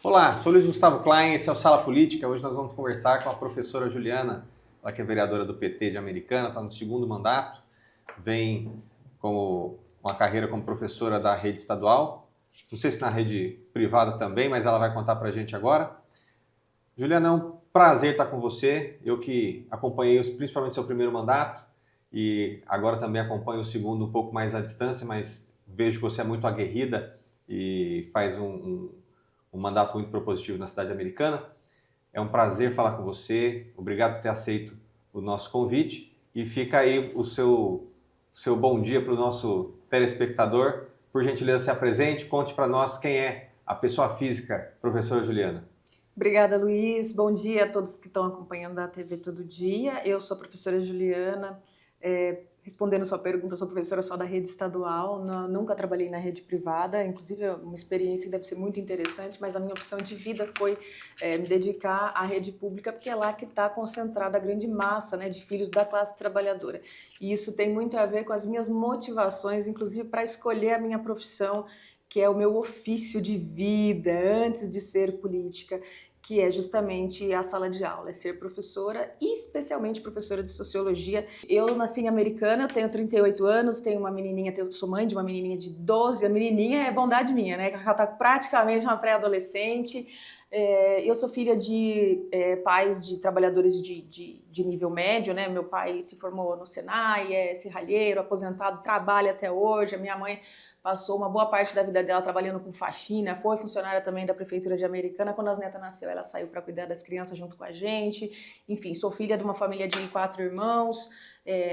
Olá, sou Luiz Gustavo Klein, esse é o Sala Política. Hoje nós vamos conversar com a professora Juliana, ela que é vereadora do PT de Americana, está no segundo mandato, vem com uma carreira como professora da rede estadual, não sei se na rede privada também, mas ela vai contar para a gente agora. Juliana, é um prazer estar com você, eu que acompanhei principalmente seu primeiro mandato e agora também acompanho o segundo um pouco mais à distância, mas vejo que você é muito aguerrida e faz um mandato muito propositivo na cidade americana. É um prazer falar com você, obrigado por ter aceito o nosso convite e fica aí o seu bom dia para o nosso telespectador. Por gentileza, se apresente, conte para nós quem é a pessoa física, professora Juliana. Obrigada, Luiz. Bom dia a todos que estão acompanhando a TV Todo Dia. Eu sou a professora Juliana. Respondendo sua pergunta, sou professora só da rede estadual, nunca trabalhei na rede privada, inclusive é uma experiência que deve ser muito interessante, mas a minha opção de vida foi me dedicar à rede pública, porque é lá que está concentrada a grande massa, né, de filhos da classe trabalhadora. E isso tem muito a ver com as minhas motivações, inclusive para escolher a minha profissão, que é o meu ofício de vida, antes de ser política, que é justamente a sala de aula, é ser professora, e especialmente professora de sociologia. Eu nasci em Americana, eu tenho 38 anos, tenho uma menininha, sou mãe de uma menininha de 12, a menininha é bondade minha, né? Ela está praticamente uma pré-adolescente. Eu sou filha de pais de trabalhadores de nível médio, né? Meu pai se formou no Senai, é serralheiro, aposentado, trabalha até hoje. A minha mãe passou uma boa parte da vida dela trabalhando com faxina, foi funcionária também da Prefeitura de Americana. Quando as netas nasceu, ela saiu para cuidar das crianças junto com a gente. Enfim, sou filha de uma família de 4 irmãos.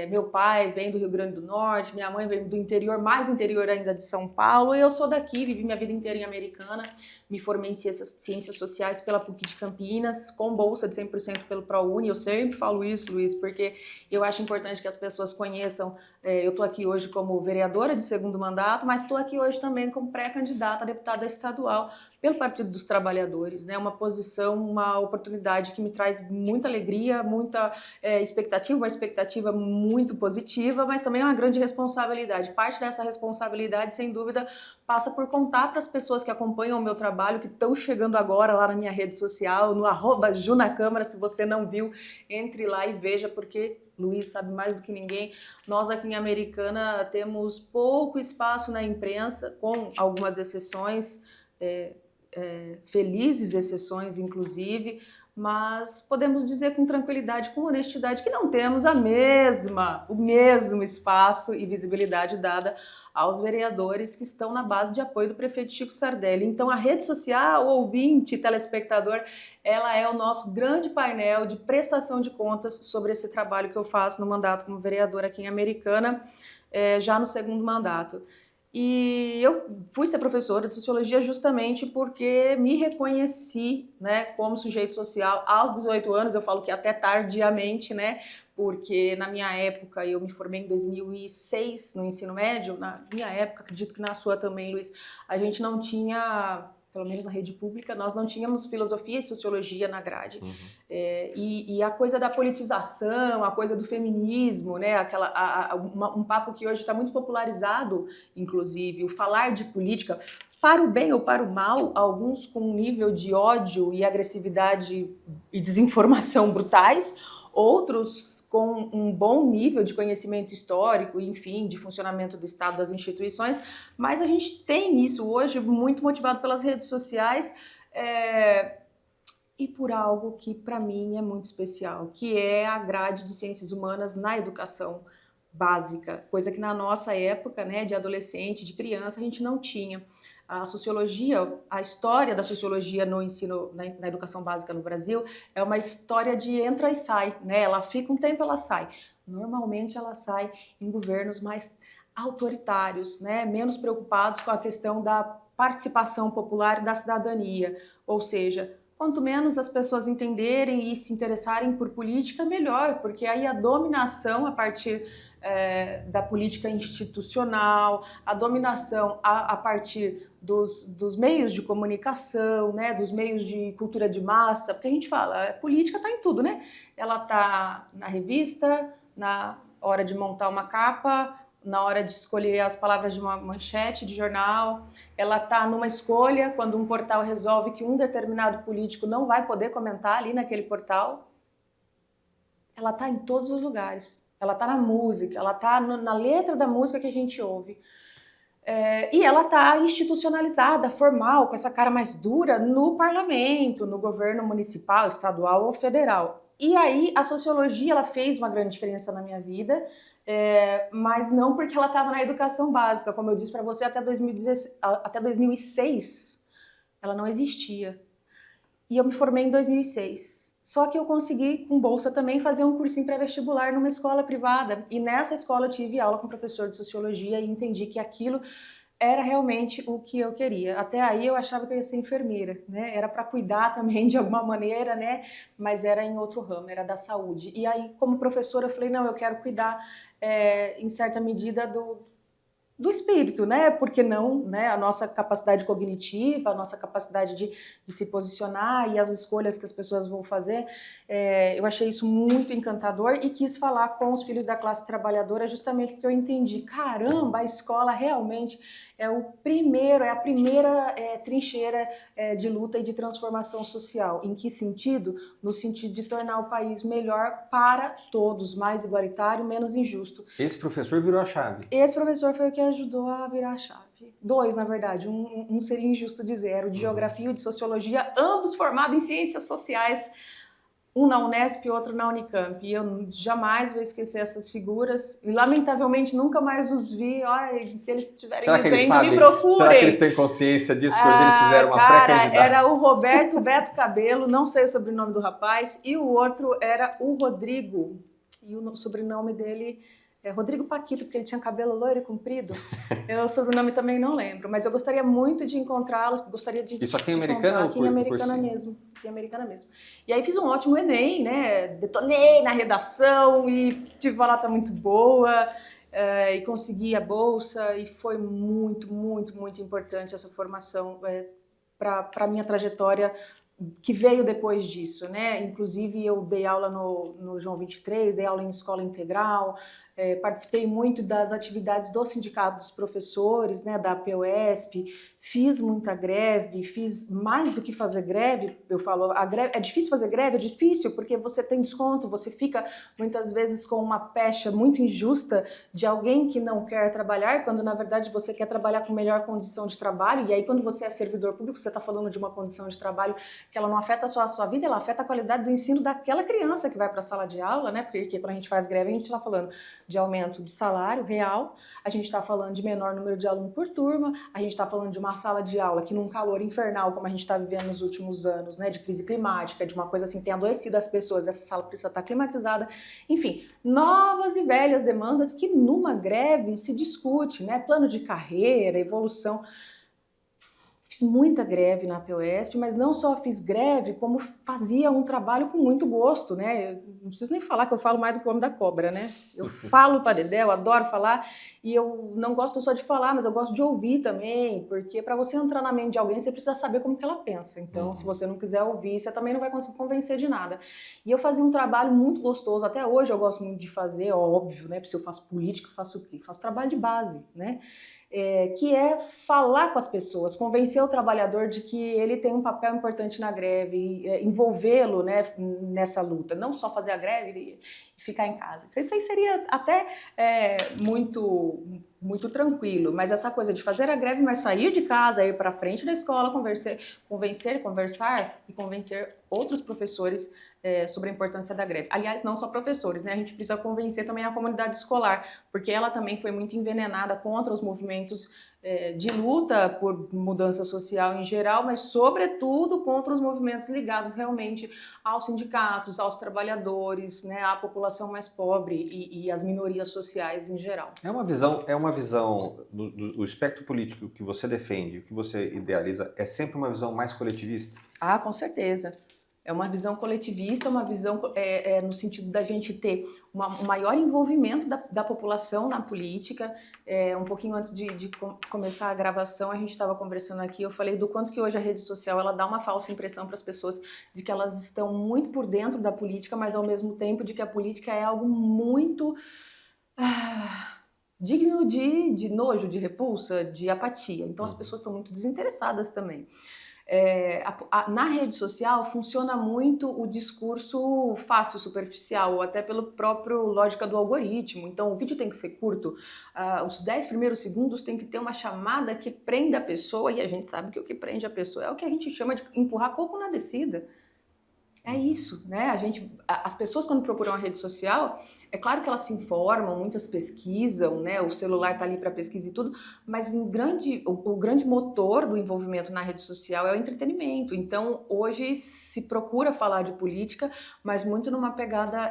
Meu pai vem do Rio Grande do Norte, minha mãe vem do interior, mais interior ainda de São Paulo. E eu sou daqui, vivi minha vida inteira em Americana. Me formei em Ciências Sociais pela PUC de Campinas, com bolsa de 100% pelo ProUni. Eu sempre falo isso, Luiz, porque eu acho importante que as pessoas conheçam. Eu estou aqui hoje como vereadora de segundo mandato, mas estou aqui hoje também como pré-candidata a deputada estadual pelo Partido dos Trabalhadores, né? Uma posição, uma oportunidade que me traz muita alegria, muita expectativa, uma expectativa muito positiva, mas também uma grande responsabilidade. Parte dessa responsabilidade, sem dúvida, passa por contar para as pessoas que acompanham o meu trabalho, que estão chegando agora lá na minha rede social, no @junacâmara. Se você não viu, entre lá e veja, porque Luiz sabe mais do que ninguém, nós aqui em Americana temos pouco espaço na imprensa, com algumas exceções, felizes exceções inclusive, mas podemos dizer com tranquilidade, com honestidade, que não temos o mesmo espaço e visibilidade dada aos vereadores que estão na base de apoio do prefeito Chico Sardelli. Então a rede social, o ouvinte, telespectador, ela é o nosso grande painel de prestação de contas sobre esse trabalho que eu faço no mandato como vereadora aqui em Americana, já no segundo mandato. E eu fui ser professora de sociologia justamente porque me reconheci, né, como sujeito social aos 18 anos, eu falo que até tardiamente, né, porque na minha época, eu me formei em 2006 no ensino médio, na minha época, acredito que na sua também, Luiz, a gente não tinha, pelo menos na rede pública, nós não tínhamos filosofia e sociologia na grade. Uhum. E a coisa da politização, a coisa do feminismo, né, um papo que hoje está muito popularizado, inclusive, o falar de política, para o bem ou para o mal, alguns com um nível de ódio e agressividade e desinformação brutais, outros com um bom nível de conhecimento histórico, enfim, de funcionamento do Estado, das instituições, mas a gente tem isso hoje muito motivado pelas redes sociais e por algo que para mim é muito especial, que é a grade de ciências humanas na educação básica, coisa que na nossa época, né, de adolescente, de criança, a gente não tinha. A sociologia, a história da sociologia no ensino, na educação básica no Brasil, é uma história de entra e sai, né? Ela fica um tempo, ela sai. Normalmente ela sai em governos mais autoritários, né? Menos preocupados com a questão da participação popular e da cidadania. Ou seja, quanto menos as pessoas entenderem e se interessarem por política, melhor, porque aí a dominação a partir da política institucional, a dominação a partir dos meios de comunicação, né, dos meios de cultura de massa, porque a gente fala, a política está em tudo, né? Ela está na revista, na hora de montar uma capa, na hora de escolher as palavras de uma manchete de jornal, ela está numa escolha quando um portal resolve que um determinado político não vai poder comentar ali naquele portal. Ela está em todos os lugares. Ela está na música, ela está na letra da música que a gente ouve. E ela está institucionalizada, formal, com essa cara mais dura no parlamento, no governo municipal, estadual ou federal. E aí a sociologia ela fez uma grande diferença na minha vida, mas não porque ela estava na educação básica. Como eu disse para você, até 2006 ela não existia. E eu me formei em 2006. Só que eu consegui, com bolsa também, fazer um cursinho pré-vestibular numa escola privada. E nessa escola eu tive aula com um professor de sociologia e entendi que aquilo era realmente o que eu queria. Até aí eu achava que eu ia ser enfermeira, né? Era para cuidar também de alguma maneira, né? Mas era em outro ramo, era da saúde. E aí, como professora, eu falei, não, eu quero cuidar, em certa medida, do espírito, né? Porque não, né? A nossa capacidade cognitiva, a nossa capacidade de se posicionar e as escolhas que as pessoas vão fazer, eu achei isso muito encantador e quis falar com os filhos da classe trabalhadora justamente porque eu entendi, caramba, a escola realmente é a primeira trincheira de luta e de transformação social. Em que sentido? No sentido de tornar o país melhor para todos, mais igualitário, menos injusto. Esse professor virou a chave. Esse professor foi o que ajudou a virar a chave. 2, na verdade, um seria injusto dizer, era o de geografia e o de sociologia, ambos formados em ciências sociais, um na Unesp e outro na Unicamp. E eu jamais vou esquecer essas figuras. E, lamentavelmente, nunca mais os vi. Ai, se eles estiverem me vendo, me procurem. Será que eles têm consciência disso? Que hoje eles fizeram uma pré-candidata? Era o Roberto Beto Cabelo, não sei o sobrenome do rapaz, e o outro era o Rodrigo. E o sobrenome dele é Rodrigo Paquito, porque ele tinha cabelo loiro e comprido. O sobrenome também não lembro, mas eu gostaria muito de encontrá-los, gostaria de... Isso aqui em Americana? Aqui em Americana mesmo, aqui em Americana mesmo. E aí fiz um ótimo Enem, né? Detonei na redação e tive uma nota muito boa e consegui a bolsa e foi muito, muito, muito importante essa formação para a minha trajetória que veio depois disso, né? Inclusive eu dei aula no João 23, dei aula em escola integral, participei muito das atividades do Sindicato dos Professores, né, da POSP, fiz muita greve, fiz mais do que fazer greve, eu falo, a greve, é difícil fazer greve, é difícil porque você tem desconto, você fica muitas vezes com uma pecha muito injusta de alguém que não quer trabalhar, quando na verdade você quer trabalhar com melhor condição de trabalho, e aí quando você é servidor público, você está falando de uma condição de trabalho que ela não afeta só a sua vida, ela afeta a qualidade do ensino daquela criança que vai para a sala de aula, né, porque quando a gente faz greve a gente está falando de aumento de salário real, a gente está falando de menor número de alunos por turma, a gente está falando de uma sala de aula que num calor infernal, como a gente está vivendo nos últimos anos, né, de crise climática, de uma coisa assim, tem adoecido as pessoas, essa sala precisa estar climatizada, enfim, novas e velhas demandas que numa greve se discute, né, plano de carreira, evolução. Fiz muita greve na POSP, mas não só fiz greve, como fazia um trabalho com muito gosto, né? Eu não preciso nem falar que eu falo mais do que o homem da cobra, né? Eu falo para dedé, eu adoro falar, e eu não gosto só de falar, mas eu gosto de ouvir também, porque para você entrar na mente de alguém, você precisa saber como que ela pensa. Então, se você não quiser ouvir, você também não vai conseguir convencer de nada. E eu fazia um trabalho muito gostoso, até hoje eu gosto muito de fazer, óbvio, né? Porque se eu faço política, eu faço o quê? Faço trabalho de base, né? Que é falar com as pessoas, convencer o trabalhador de que ele tem um papel importante na greve, envolvê-lo, né, nessa luta, não só fazer a greve e ficar em casa. Isso aí seria até muito, muito tranquilo, mas essa coisa de fazer a greve, mas sair de casa, ir para frente da escola, conversar e convencer outros professores sobre a importância da greve. Aliás, não só professores, né? A gente precisa convencer também a comunidade escolar, porque ela também foi muito envenenada contra os movimentos de luta por mudança social em geral, mas sobretudo contra os movimentos ligados realmente aos sindicatos, aos trabalhadores, né, à população mais pobre e às minorias sociais em geral. É uma visão do espectro político que você defende, que você idealiza, é sempre uma visão mais coletivista? Ah, com certeza. É uma visão coletivista, uma visão no sentido da gente ter um maior envolvimento da população na política. Um pouquinho antes de começar a gravação, a gente estava conversando aqui, eu falei do quanto que hoje a rede social ela dá uma falsa impressão para as pessoas de que elas estão muito por dentro da política, mas ao mesmo tempo de que a política é algo muito... digno de nojo, de repulsa, de apatia. Então as pessoas estão muito desinteressadas também. Na rede social funciona muito o discurso fácil, superficial, ou até pelo próprio lógica do algoritmo. Então o vídeo tem que ser curto, os 10 primeiros segundos tem que ter uma chamada que prenda a pessoa, e a gente sabe que o que prende a pessoa é o que a gente chama de empurrar coco na descida. É isso, né? As pessoas quando procuram a rede social, é claro que elas se informam, muitas pesquisam, né? O celular está ali para pesquisa e tudo, mas o grande motor do envolvimento na rede social é o entretenimento. Então, hoje se procura falar de política, mas muito numa pegada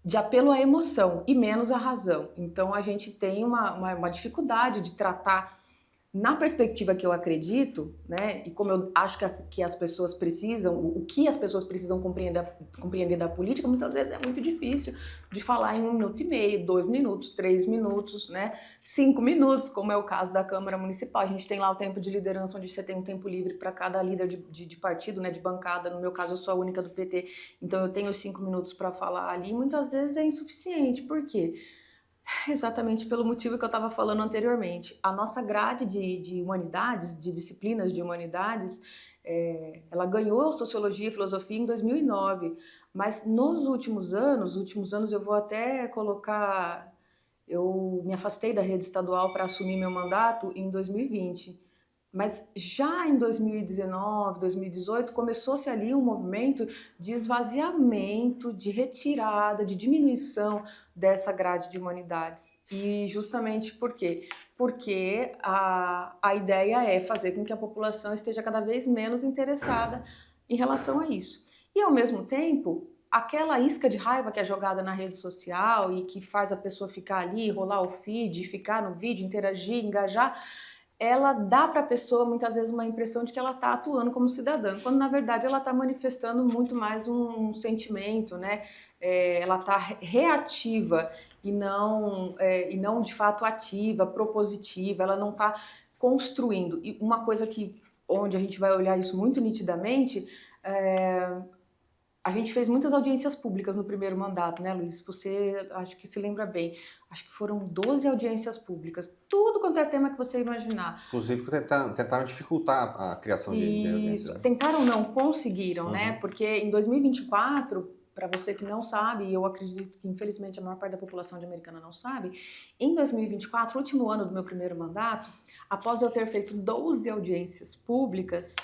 de apelo à emoção e menos à razão. Então, a gente tem uma dificuldade de tratar na perspectiva que eu acredito, né, e como eu acho que as pessoas precisam, o que as pessoas precisam compreender da política, muitas vezes é muito difícil de falar em 1 minuto e meio, 2 minutos, 3 minutos, né, 5 minutos, como é o caso da Câmara Municipal. A gente tem lá o tempo de liderança, onde você tem um tempo livre para cada líder de partido, né, de bancada. No meu caso, eu sou a única do PT, então eu tenho os 5 minutos para falar ali, e muitas vezes é insuficiente. Por quê? Exatamente pelo motivo que eu estava falando anteriormente. A nossa grade de humanidades, de disciplinas de humanidades, ela ganhou Sociologia e Filosofia em 2009, mas nos últimos anos eu vou até colocar, eu me afastei da rede estadual para assumir meu mandato em 2020. Mas já em 2019, 2018, começou-se ali um movimento de esvaziamento, de retirada, de diminuição dessa grade de humanidades. E justamente por quê? Porque a ideia é fazer com que a população esteja cada vez menos interessada em relação a isso. E, ao mesmo tempo, aquela isca de raiva que é jogada na rede social e que faz a pessoa ficar ali, rolar o feed, ficar no vídeo, interagir, engajar, ela dá para a pessoa muitas vezes uma impressão de que ela está atuando como cidadã, quando na verdade ela está manifestando muito mais um sentimento, né? Ela está reativa e não de fato ativa, propositiva, ela não está construindo. E uma coisa onde a gente vai olhar isso muito nitidamente, a gente fez muitas audiências públicas no primeiro mandato, né, Luiz? Você acho que se lembra bem. Acho que foram 12 audiências públicas. Tudo quanto é tema que você imaginar. Inclusive, tentaram dificultar a criação de audiências. Isso. Tentaram, não, conseguiram, né? Porque em 2024, para você que não sabe, e eu acredito que infelizmente a maior parte da população de Americana não sabe, em 2024, último ano do meu primeiro mandato, após eu ter feito 12 audiências públicas,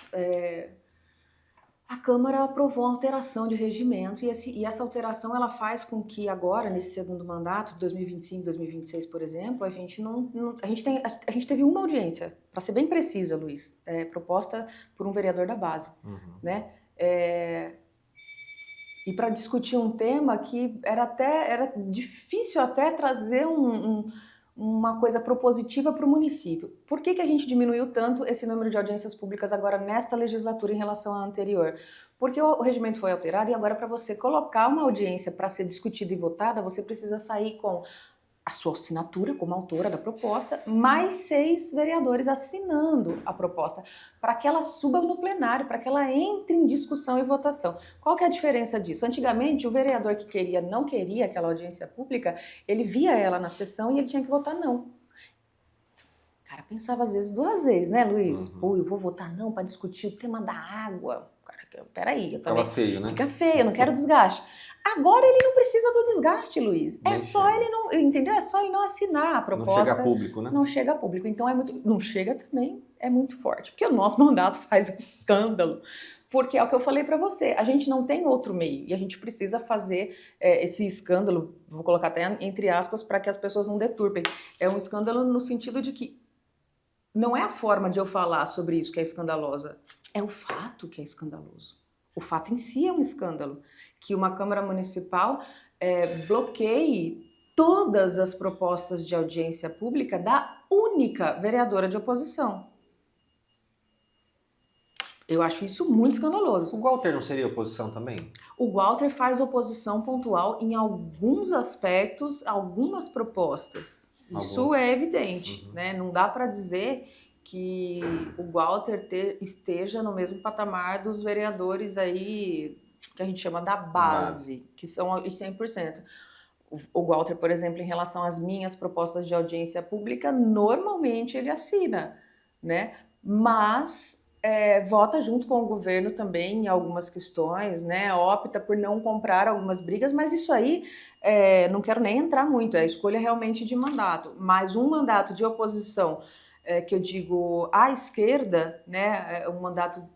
a Câmara aprovou uma alteração de regimento e essa alteração ela faz com que agora, nesse segundo mandato, 2025, 2026, por exemplo, a gente teve uma audiência, para ser bem precisa, Luiz, proposta por um vereador da base, né? E para discutir um tema que era difícil até trazer uma coisa propositiva para o município. Por que a gente diminuiu tanto esse número de audiências públicas agora nesta legislatura em relação à anterior? Porque o regimento foi alterado e agora para você colocar uma audiência para ser discutida e votada, você precisa sair com a sua assinatura como autora da proposta, mais 6 vereadores assinando a proposta, para que ela suba no plenário, para que ela entre em discussão e votação. Qual que é a diferença disso? Antigamente, o vereador que não queria aquela audiência pública, ele via ela na sessão e ele tinha que votar não. O cara pensava às vezes 2 vezes, né, Luiz? Pô, eu vou votar não para discutir o tema da água. Cara, peraí. Ficava feio, né? Fica feio, eu não quero desgaste. Agora ele não precisa do desgaste, Luiz. É só ele não, entendeu? É só ele não assinar a proposta. Não chega a público, né? Não chega a público. Então não chega também, é muito forte. Porque o nosso mandato faz escândalo. Porque é o que eu falei para você, a gente não tem outro meio e a gente precisa fazer esse escândalo, vou colocar até entre aspas, para que as pessoas não deturpem. É um escândalo no sentido de que não é a forma de eu falar sobre isso que é escandalosa, é o fato que é escandaloso. O fato em si é um escândalo. Que uma Câmara Municipal bloqueie todas as propostas de audiência pública da única vereadora de oposição. Eu acho isso muito escandaloso. O Walter não seria oposição também? O Walter faz oposição pontual em alguns aspectos, algumas propostas. Isso é evidente, né? Não dá para dizer que o Walter esteja no mesmo patamar dos vereadores aí que a gente chama da base, que são os 100%. O Walter, por exemplo, em relação às minhas propostas de audiência pública, normalmente ele assina, né? Mas vota junto com o governo também em algumas questões, né? Opta por não comprar algumas brigas, mas isso aí não quero nem entrar muito, é escolha realmente de mandato. Mas um mandato de oposição, que eu digo à esquerda, né? Um mandato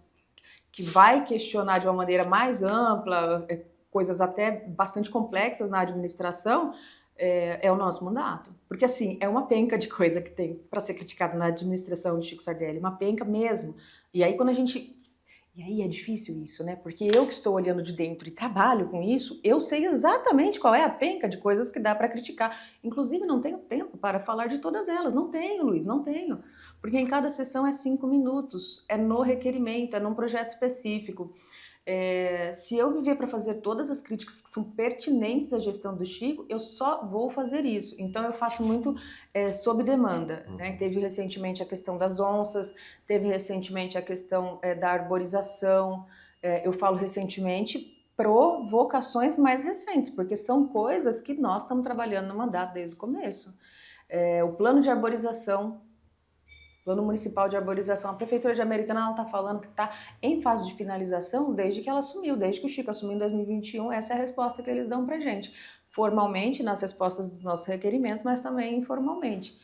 que vai questionar de uma maneira mais ampla, coisas até bastante complexas na administração, é o nosso mandato. Porque, assim, é uma penca de coisa que tem para ser criticada na administração de Chico Sardelli, uma penca mesmo. E aí, quando a gente... E aí é difícil isso, né? Porque eu que estou olhando de dentro e trabalho com isso, eu sei exatamente qual é a penca de coisas que dá para criticar. Inclusive, não tenho tempo para falar de todas elas. Não tenho, Luiz, não tenho. Porque em cada sessão é 5 minutos, é no requerimento, é num projeto específico. Se eu viver para fazer todas as críticas que são pertinentes à gestão do Chico, eu só vou fazer isso. Então eu faço muito sob demanda, né? Teve recentemente a questão das onças, teve recentemente a questão da arborização. Eu falo recentemente provocações mais recentes, porque são coisas que nós estamos trabalhando no mandato desde o começo. O plano de arborização, Plano Municipal de Arborização. A Prefeitura de Americana está falando que está em fase de finalização desde que ela assumiu, desde que o Chico assumiu em 2021. Essa é a resposta que eles dão para a gente. Formalmente, nas respostas dos nossos requerimentos, mas também informalmente.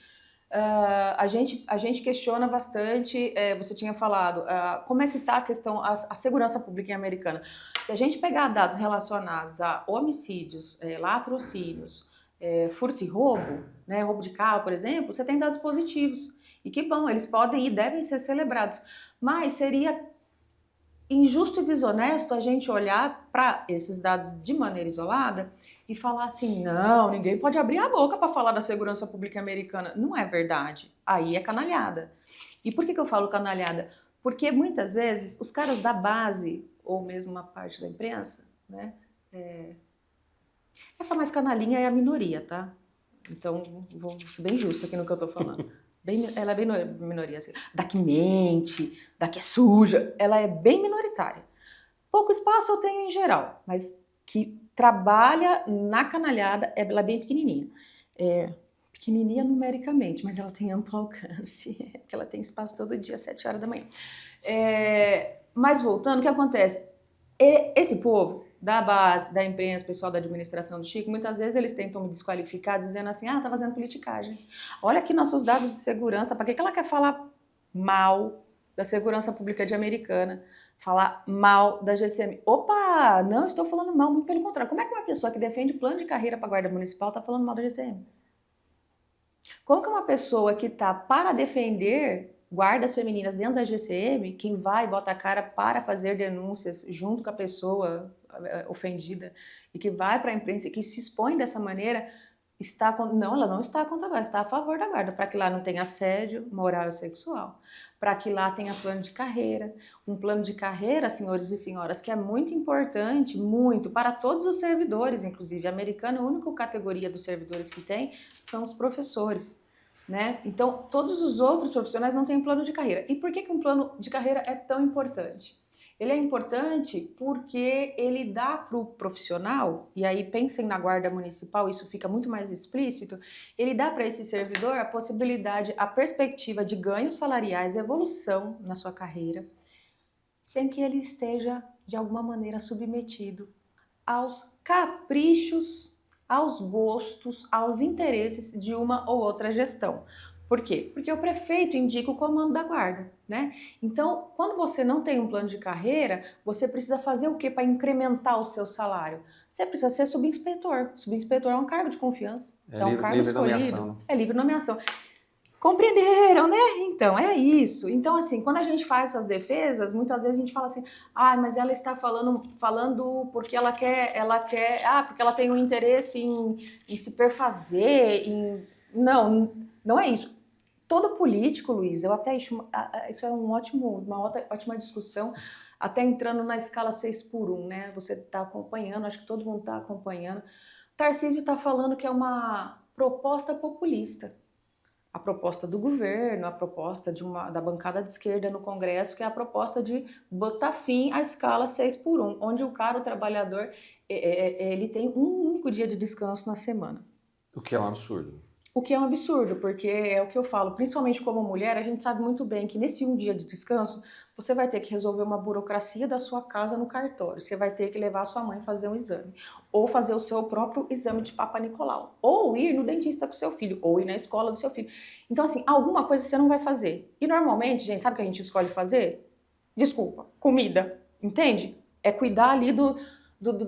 A gente questiona bastante, você tinha falado, como é que está a questão, a segurança pública em Americana. Se a gente pegar dados relacionados a homicídios, latrocínios, furto e roubo, né, roubo de carro, por exemplo, você tem dados positivos. E que bom, eles podem e devem ser celebrados. Mas seria injusto e desonesto a gente olhar para esses dados de maneira isolada e falar assim, não, ninguém pode abrir a boca para falar da segurança pública americana. Não é verdade. Aí é canalhada. E por que eu falo canalhada? Porque muitas vezes os caras da base, ou mesmo uma parte da imprensa, né? Essa mais canalinha é a minoria, tá? Então, vou ser bem justa aqui no que eu tô falando. Ela é bem minoria, assim. Da que mente, da que é suja, ela é bem minoritária. Pouco espaço eu tenho em geral, mas que trabalha na canalhada, ela é bem pequenininha. Pequenininha numericamente, mas ela tem amplo alcance, porque ela tem espaço todo dia, às 7 horas da manhã. Mas voltando, o que acontece? Esse povo da base, da imprensa, pessoal da administração do Chico, muitas vezes eles tentam me desqualificar dizendo assim, tá fazendo politicagem. Olha aqui nossos dados de segurança, para que ela quer falar mal da segurança pública de Americana, falar mal da GCM? Opa, não estou falando mal, muito pelo contrário. Como é que uma pessoa que defende plano de carreira para a Guarda Municipal está falando mal da GCM? Como que uma pessoa que está para defender guardas femininas dentro da GCM, quem vai e bota a cara para fazer denúncias junto com a pessoa ofendida e que vai para a imprensa e que se expõe dessa maneira, ela não está contra a guarda, está a favor da guarda, para que lá não tenha assédio moral e sexual, para que lá tenha plano de carreira, um plano de carreira, senhores e senhoras, que é muito importante, muito, para todos os servidores, inclusive a Americana, a única categoria dos servidores que tem são os professores. Né? Então, todos os outros profissionais não têm plano de carreira. E por que um plano de carreira é tão importante? Ele é importante porque ele dá para o profissional, e aí pensem na guarda municipal, isso fica muito mais explícito, ele dá para esse servidor a possibilidade, a perspectiva de ganhos salariais, evolução na sua carreira, sem que ele esteja, de alguma maneira, submetido aos caprichos, aos gostos, aos interesses de uma ou outra gestão. Por quê? Porque o prefeito indica o comando da guarda, né? Então, quando você não tem um plano de carreira, você precisa fazer o quê para incrementar o seu salário? Você precisa ser subinspetor. Subinspetor é um cargo de confiança, é um cargo escolhido, nomeação. É livre nomeação. Compreenderam, né? Então, é isso. Então, assim, quando a gente faz essas defesas, muitas vezes a gente fala assim, mas ela está falando porque ela quer, porque ela tem um interesse em se perfazer, não é isso. Todo político, Luiz, isso é uma ótima discussão, até entrando na escala 6x1, né? Você está acompanhando, acho que todo mundo está acompanhando. Tarcísio está falando que é uma proposta populista. a proposta do governo, a proposta da bancada de esquerda no Congresso, que é a proposta de botar fim à escala 6x1, onde o trabalhador, ele tem um único dia de descanso na semana. O que é um absurdo. O que é um absurdo, porque é o que eu falo, principalmente como mulher, a gente sabe muito bem que nesse um dia de descanso, você vai ter que resolver uma burocracia da sua casa no cartório, você vai ter que levar a sua mãe fazer um exame, ou fazer o seu próprio exame de Papa Nicolau, ou ir no dentista com seu filho, ou ir na escola do seu filho. Então, assim, alguma coisa você não vai fazer. E normalmente, gente, sabe o que a gente escolhe fazer? Desculpa, comida, entende? É cuidar ali do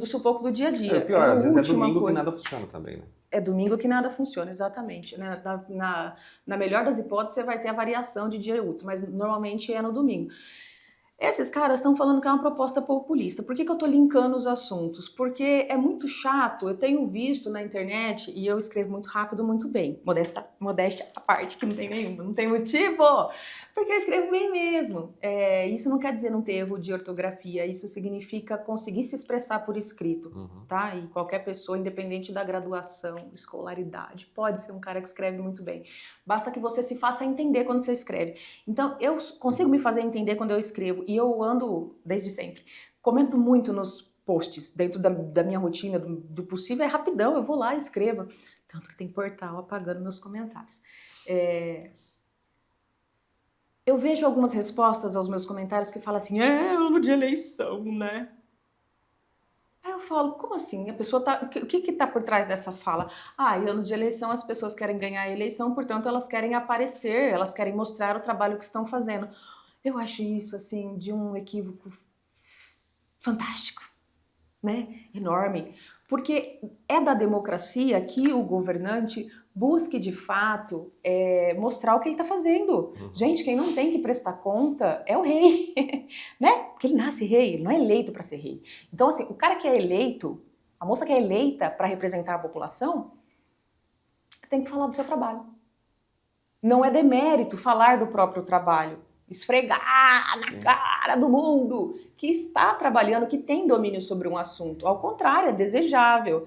sufoco do dia a dia. É pior, às vezes é domingo que nada funciona também, né? É domingo que nada funciona, exatamente. Né? Na melhor das hipóteses, você vai ter a variação de dia útil, mas normalmente é no domingo. Esses caras estão falando que é uma proposta populista. Por que eu estou linkando os assuntos? Porque é muito chato, eu tenho visto na internet, e eu escrevo muito rápido, muito bem. Modéstia à parte, que não tem nenhuma, não tem motivo, porque eu escrevo bem mesmo. Isso não quer dizer não ter erro de ortografia, isso significa conseguir se expressar por escrito, tá? E qualquer pessoa, independente da graduação, escolaridade, pode ser um cara que escreve muito bem. Basta que você se faça entender quando você escreve. Então, eu consigo me fazer entender quando eu escrevo, e eu ando, desde sempre, comento muito nos posts, dentro da minha rotina, do possível, é rapidão, eu vou lá e escrevo. Tanto que tem portal apagando meus comentários. Eu vejo algumas respostas aos meus comentários que falam assim, ano de eleição, né? Aí eu falo, como assim? A pessoa tá... O que tá por trás dessa fala? Em ano de eleição as pessoas querem ganhar a eleição, portanto elas querem aparecer, elas querem mostrar o trabalho que estão fazendo. Eu acho isso, assim, de um equívoco fantástico, né? Enorme. Porque é da democracia que o governante busque, de fato, mostrar o que ele está fazendo. Gente, quem não tem que prestar conta é o rei, né? Porque ele nasce rei, ele não é eleito para ser rei. Então, assim, o cara que é eleito, a moça que é eleita para representar a população, tem que falar do seu trabalho. Não é demérito falar do próprio trabalho. Esfregar na cara do mundo que está trabalhando, que tem domínio sobre um assunto. Ao contrário, é desejável.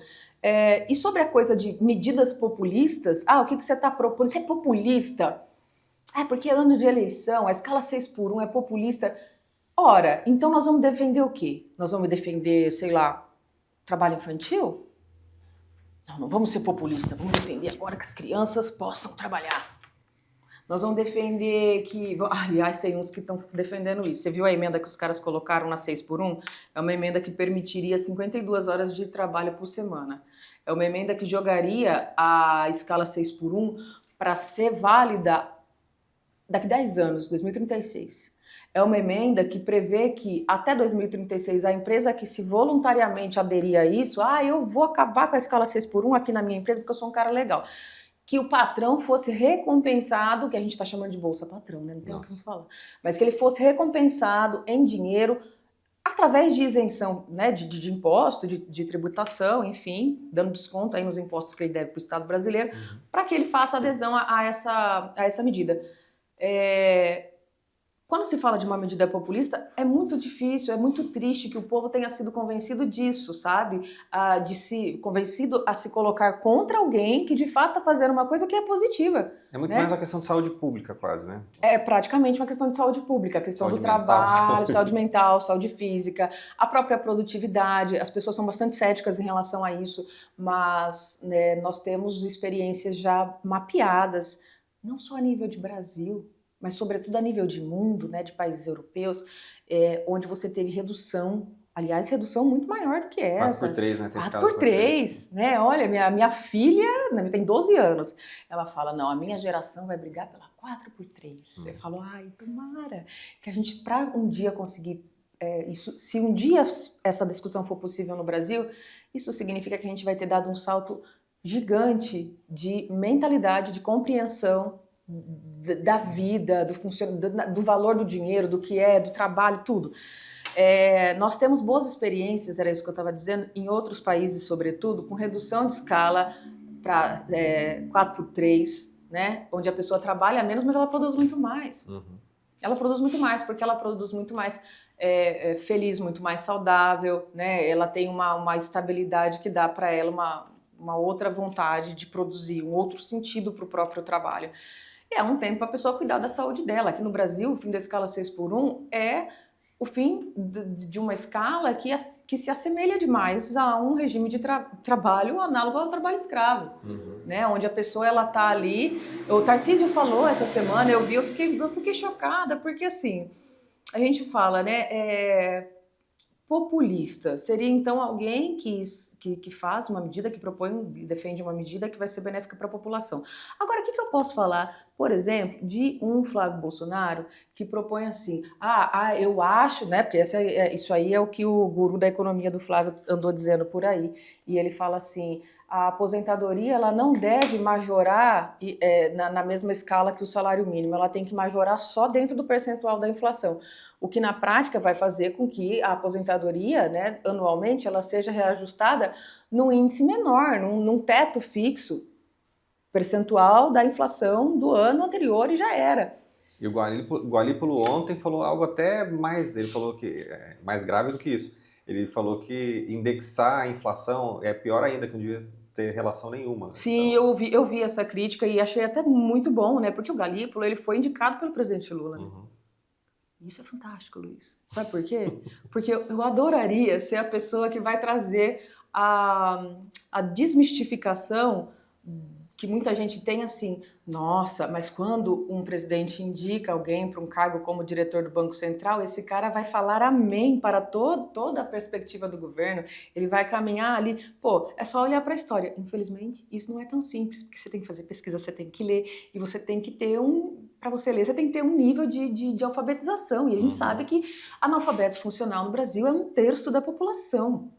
E sobre a coisa de medidas populistas, o que você está propondo? Você é populista? Porque é ano de eleição, a escala 6x1 é populista. Ora, então nós vamos defender o quê? Nós vamos defender, sei lá, trabalho infantil? Não vamos ser populistas, vamos defender agora que as crianças possam trabalhar. Nós vamos defender que... Aliás, tem uns que estão defendendo isso. Você viu a emenda que os caras colocaram na 6x1? É uma emenda que permitiria 52 horas de trabalho por semana. É uma emenda que jogaria a escala 6x1 para ser válida daqui a 10 anos, 2036. É uma emenda que prevê que até 2036 a empresa que se voluntariamente aderir a isso, eu vou acabar com a escala 6x1 aqui na minha empresa porque eu sou um cara legal. Que o patrão fosse recompensado, que a gente está chamando de bolsa patrão, né? Não tem o que falar. Mas que ele fosse recompensado em dinheiro através de isenção, né? de imposto, de tributação, enfim, dando desconto aí nos impostos que ele deve para o Estado brasileiro, para que ele faça adesão a essa medida. Quando se fala de uma medida populista, é muito difícil, é muito triste que o povo tenha sido convencido disso, sabe? Convencido a se colocar contra alguém que de fato está fazendo uma coisa que é positiva. É muito mais uma questão de saúde pública, quase, né? É praticamente uma questão de saúde pública, a questão do trabalho, saúde mental, saúde física, a própria produtividade. As pessoas são bastante céticas em relação a isso, mas né, nós temos experiências já mapeadas, não só a nível de Brasil, mas sobretudo a nível de mundo, né, de países europeus, onde você teve redução, aliás, redução muito maior do que essa. 4x3, né? 4x3, né? Olha, minha filha tem 12 anos, ela fala, não, a minha geração vai brigar pela 4x3. Eu falo, tomara que a gente, para um dia conseguir isso, se um dia essa discussão for possível no Brasil, isso significa que a gente vai ter dado um salto gigante de mentalidade, de compreensão da vida, do valor do dinheiro, do que do trabalho, tudo. Nós temos boas experiências, era isso que eu estava dizendo, em outros países, sobretudo, com redução de escala para 4x3, né? Onde a pessoa trabalha menos, mas ela produz muito mais. Ela produz muito mais, porque ela produz muito mais feliz, muito mais saudável, né? Ela tem uma estabilidade que dá para ela uma outra vontade de produzir, um outro sentido para o próprio trabalho. E é um tempo para a pessoa cuidar da saúde dela. Aqui no Brasil, o fim da escala 6x1 é o fim de uma escala que se assemelha demais a um regime de trabalho análogo ao trabalho escravo, né? Onde a pessoa ela tá ali. O Tarcísio falou essa semana, eu fiquei chocada, porque assim, a gente fala, né? Populista seria então alguém que faz uma medida, que propõe e defende uma medida que vai ser benéfica para a população. Agora, o que eu posso falar, por exemplo, de um Flávio Bolsonaro que propõe assim, eu acho, né, porque isso aí é o que o guru da economia do Flávio andou dizendo por aí, e ele fala assim, a aposentadoria ela não deve majorar na mesma escala que o salário mínimo, ela tem que majorar só dentro do percentual da inflação. O que na prática vai fazer com que a aposentadoria, né, anualmente, ela seja reajustada num índice menor, num teto fixo, percentual da inflação do ano anterior e já era. E o Gualípolo ontem falou algo até mais, ele falou que é mais grave do que isso. Ele falou que indexar a inflação é pior ainda, que não devia ter relação nenhuma. Sim, então... eu vi essa crítica e achei até muito bom, né? Porque o Gualípolo, ele foi indicado pelo presidente Lula, né? Isso é fantástico, Luiz. Sabe por quê? Porque eu adoraria ser a pessoa que vai trazer a desmistificação que muita gente tem assim, nossa, mas quando um presidente indica alguém para um cargo como diretor do Banco Central, esse cara vai falar amém para toda a perspectiva do governo, ele vai caminhar ali, é só olhar para a história. Infelizmente, isso não é tão simples, porque você tem que fazer pesquisa, você tem que ler, e você tem que ter para você ler, você tem que ter um nível de alfabetização, e a gente sabe que analfabeto funcional no Brasil é 1/3 da população,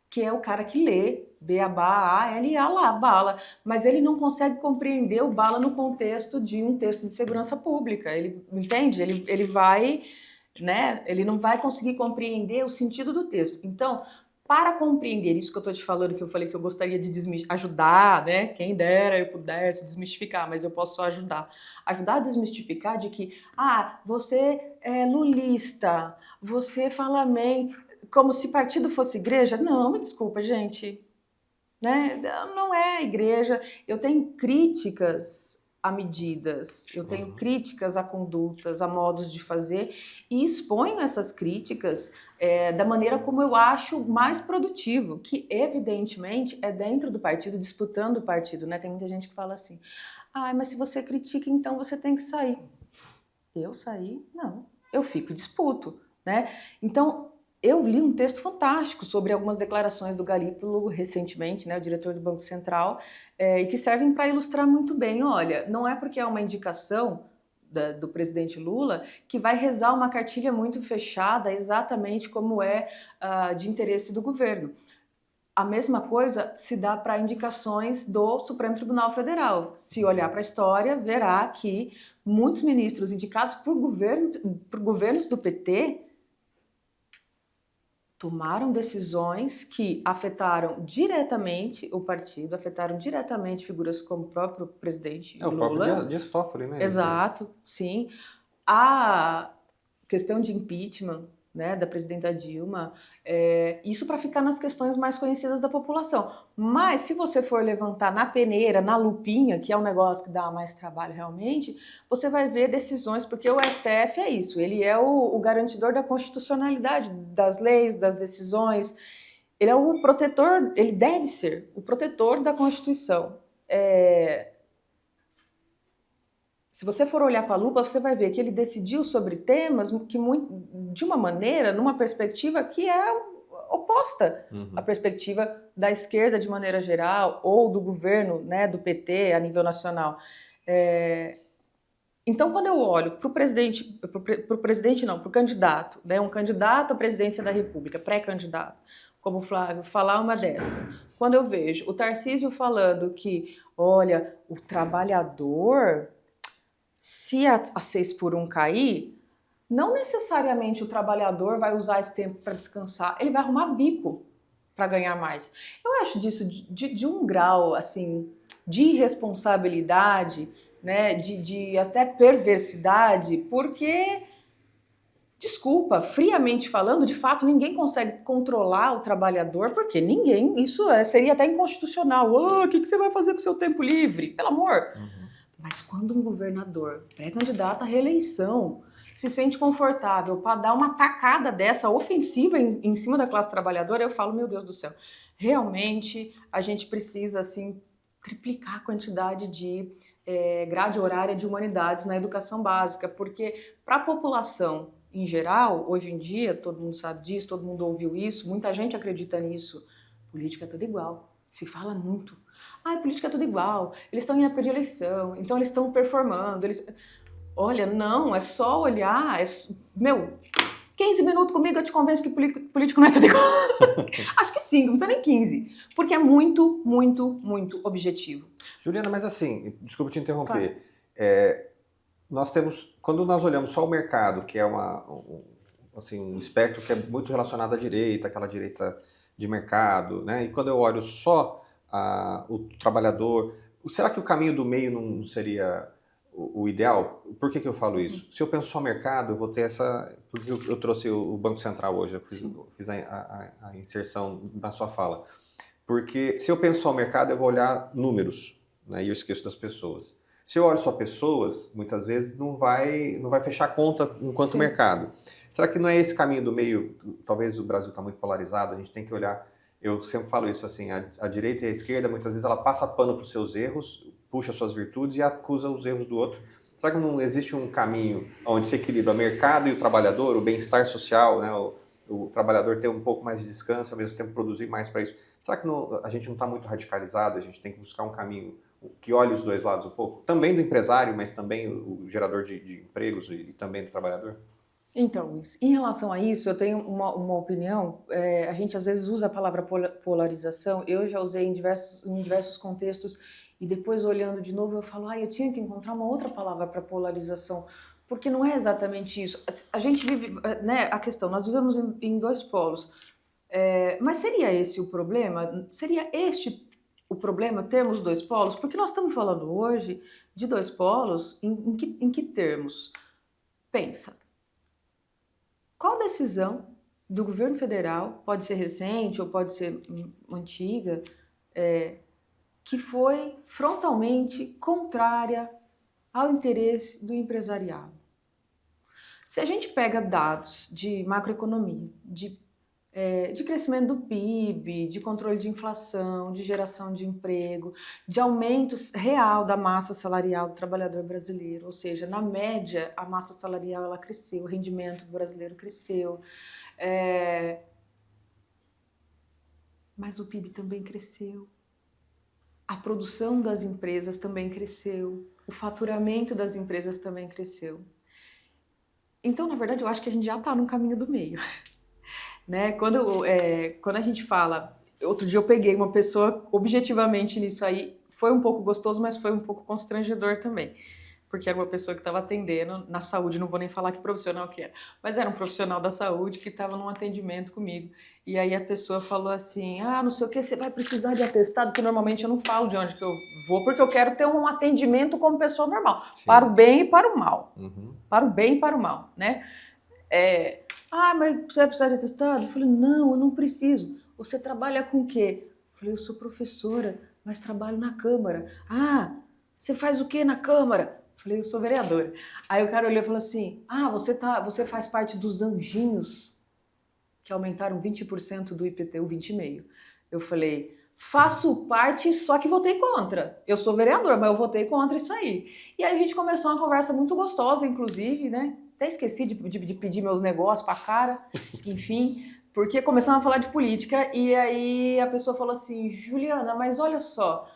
que é o cara que lê, B-A-B-A-L-A lá, bala, mas ele não consegue compreender o bala no contexto de um texto de segurança pública, ele entende? Ele vai, né, ele não vai conseguir compreender o sentido do texto. Então, para compreender isso que eu estou te falando, que eu falei que eu gostaria de ajudar, né, quem dera eu pudesse desmistificar, mas eu posso só ajudar a desmistificar de que, você é lulista, você fala amém, como se partido fosse igreja. Não, me desculpa, gente, né? Não é igreja. Eu tenho críticas a medidas, eu tenho críticas a condutas, a modos de fazer, e exponho essas críticas da maneira como eu acho mais produtivo, que evidentemente é dentro do partido, disputando o partido, né? Tem muita gente que fala assim, mas se você critica, então você tem que sair. Eu sair? Não, eu fico e disputo, né? Então, eu li um texto fantástico sobre algumas declarações do Gualípolo recentemente, né, o diretor do Banco Central, e que servem para ilustrar muito bem. Olha, não é porque é uma indicação do presidente Lula que vai rezar uma cartilha muito fechada exatamente como é de interesse do governo. A mesma coisa se dá para indicações do Supremo Tribunal Federal. Se olhar para a história, verá que muitos ministros indicados por governos do PT tomaram decisões que afetaram diretamente o partido, afetaram diretamente figuras como o próprio presidente Lula. O próprio Dias Toffoli, né? Exato, sim. A questão de impeachment, né, da presidenta Dilma, isso para ficar nas questões mais conhecidas da população. Mas se você for levantar na peneira, na lupinha, que é um negócio que dá mais trabalho realmente, você vai ver decisões, porque o STF é isso, ele é o garantidor da constitucionalidade das leis, das decisões, ele é o protetor, ele deve ser o protetor da Constituição. Se você for olhar com a lupa, você vai ver que ele decidiu sobre temas que de uma maneira, numa perspectiva que é oposta à perspectiva da esquerda de maneira geral ou do governo, né, do PT a nível nacional. Então, quando eu olho para o candidato, né, um candidato à presidência da República, pré-candidato, como o Flávio, falar uma dessa, quando eu vejo o Tarcísio falando que, olha, o trabalhador, se a 6x1 cair, não necessariamente o trabalhador vai usar esse tempo para descansar, ele vai arrumar bico para ganhar mais. Eu acho disso de um grau assim, de irresponsabilidade, né, de até perversidade, porque, desculpa, friamente falando, de fato, ninguém consegue controlar o trabalhador, porque ninguém, isso seria até inconstitucional. O que você vai fazer com o seu tempo livre? Pelo amor! Mas quando um governador pré-candidato à reeleição se sente confortável para dar uma tacada dessa ofensiva em cima da classe trabalhadora, eu falo, meu Deus do céu, realmente a gente precisa, assim, triplicar a quantidade de grade horária de humanidades na educação básica, porque para a população em geral, hoje em dia, todo mundo sabe disso, todo mundo ouviu isso, muita gente acredita nisso, política é tudo igual, se fala muito. Ah, política é tudo igual, eles estão em época de eleição, então eles estão performando, Olha, não, é só olhar, 15 minutos comigo eu te convenço que político não é tudo igual. Acho que sim, não precisa nem 15, porque é muito, muito, muito objetivo. Juliana, mas assim, desculpa te interromper, Claro. nós temos, quando nós olhamos só o mercado, que é um espectro que é muito relacionado à direita, aquela direita de mercado, né? E quando eu olho só o trabalhador, será que o caminho do meio não seria o ideal? Por que eu falo isso? Se eu penso só mercado, eu vou ter essa... Porque eu trouxe o Banco Central hoje, eu fiz a inserção na sua fala. Porque se eu penso só mercado, eu vou olhar números, né? E eu esqueço das pessoas. Se eu olho só pessoas, muitas vezes não vai fechar a conta enquanto mercado. Será que não é esse caminho do meio? Talvez o Brasil está muito polarizado, a gente tem que olhar... Eu sempre falo isso assim, a direita e a esquerda, muitas vezes ela passa pano para os seus erros, puxa suas virtudes e acusa os erros do outro. Será que não existe um caminho onde se equilibra o mercado e o trabalhador, o bem-estar social, né? O trabalhador ter um pouco mais de descanso, ao mesmo tempo produzir mais para isso? Será que a gente não está muito radicalizado, a gente tem que buscar um caminho que olhe os dois lados um pouco? Também do empresário, mas também o gerador de empregos e também do trabalhador? Então, Luiz, em relação a isso, eu tenho uma opinião. A gente às vezes usa a palavra polarização, eu já usei em diversos contextos, e depois olhando de novo eu falo, eu tinha que encontrar uma outra palavra para polarização, porque não é exatamente isso. A gente vive, né, a questão, nós vivemos em dois polos, mas seria esse o problema? Seria este o problema, termos dois polos? Porque nós estamos falando hoje de dois polos, em que termos? Pensa. Qual decisão do governo federal, pode ser recente ou pode ser antiga, que foi frontalmente contrária ao interesse do empresariado? Se a gente pega dados de macroeconomia, de crescimento do PIB, de controle de inflação, de geração de emprego, de aumento real da massa salarial do trabalhador brasileiro, ou seja, na média a massa salarial ela cresceu, o rendimento do brasileiro cresceu, mas o PIB também cresceu, a produção das empresas também cresceu, o faturamento das empresas também cresceu. Então, na verdade, eu acho que a gente já está no caminho do meio. Né? Quando a gente fala... Outro dia eu peguei uma pessoa objetivamente nisso aí, foi um pouco gostoso, mas foi um pouco constrangedor também, porque era uma pessoa que estava atendendo na saúde, não vou nem falar que profissional que era, mas era um profissional da saúde que estava num atendimento comigo, e aí a pessoa falou assim, não sei o que, você vai precisar de atestado, que normalmente eu não falo de onde que eu vou, porque eu quero ter um atendimento como pessoa normal, Sim. Para o bem e para o mal, para o bem e para o mal, né? Mas você vai precisar de atestado? Eu falei, não, eu não preciso. Você trabalha com o quê? Eu falei, eu sou professora, mas trabalho na Câmara. Você faz o quê na Câmara? Eu falei, eu sou vereadora. Aí o cara olhou e falou assim, você faz parte dos anjinhos que aumentaram 20% do IPTU 20,5%. Eu falei, faço parte, só que votei contra. Eu sou vereador, mas eu votei contra isso aí. E aí a gente começou uma conversa muito gostosa, inclusive, né? Até esqueci de pedir meus negócios para cara, enfim, porque começamos a falar de política e aí a pessoa falou assim, Juliana, mas olha só,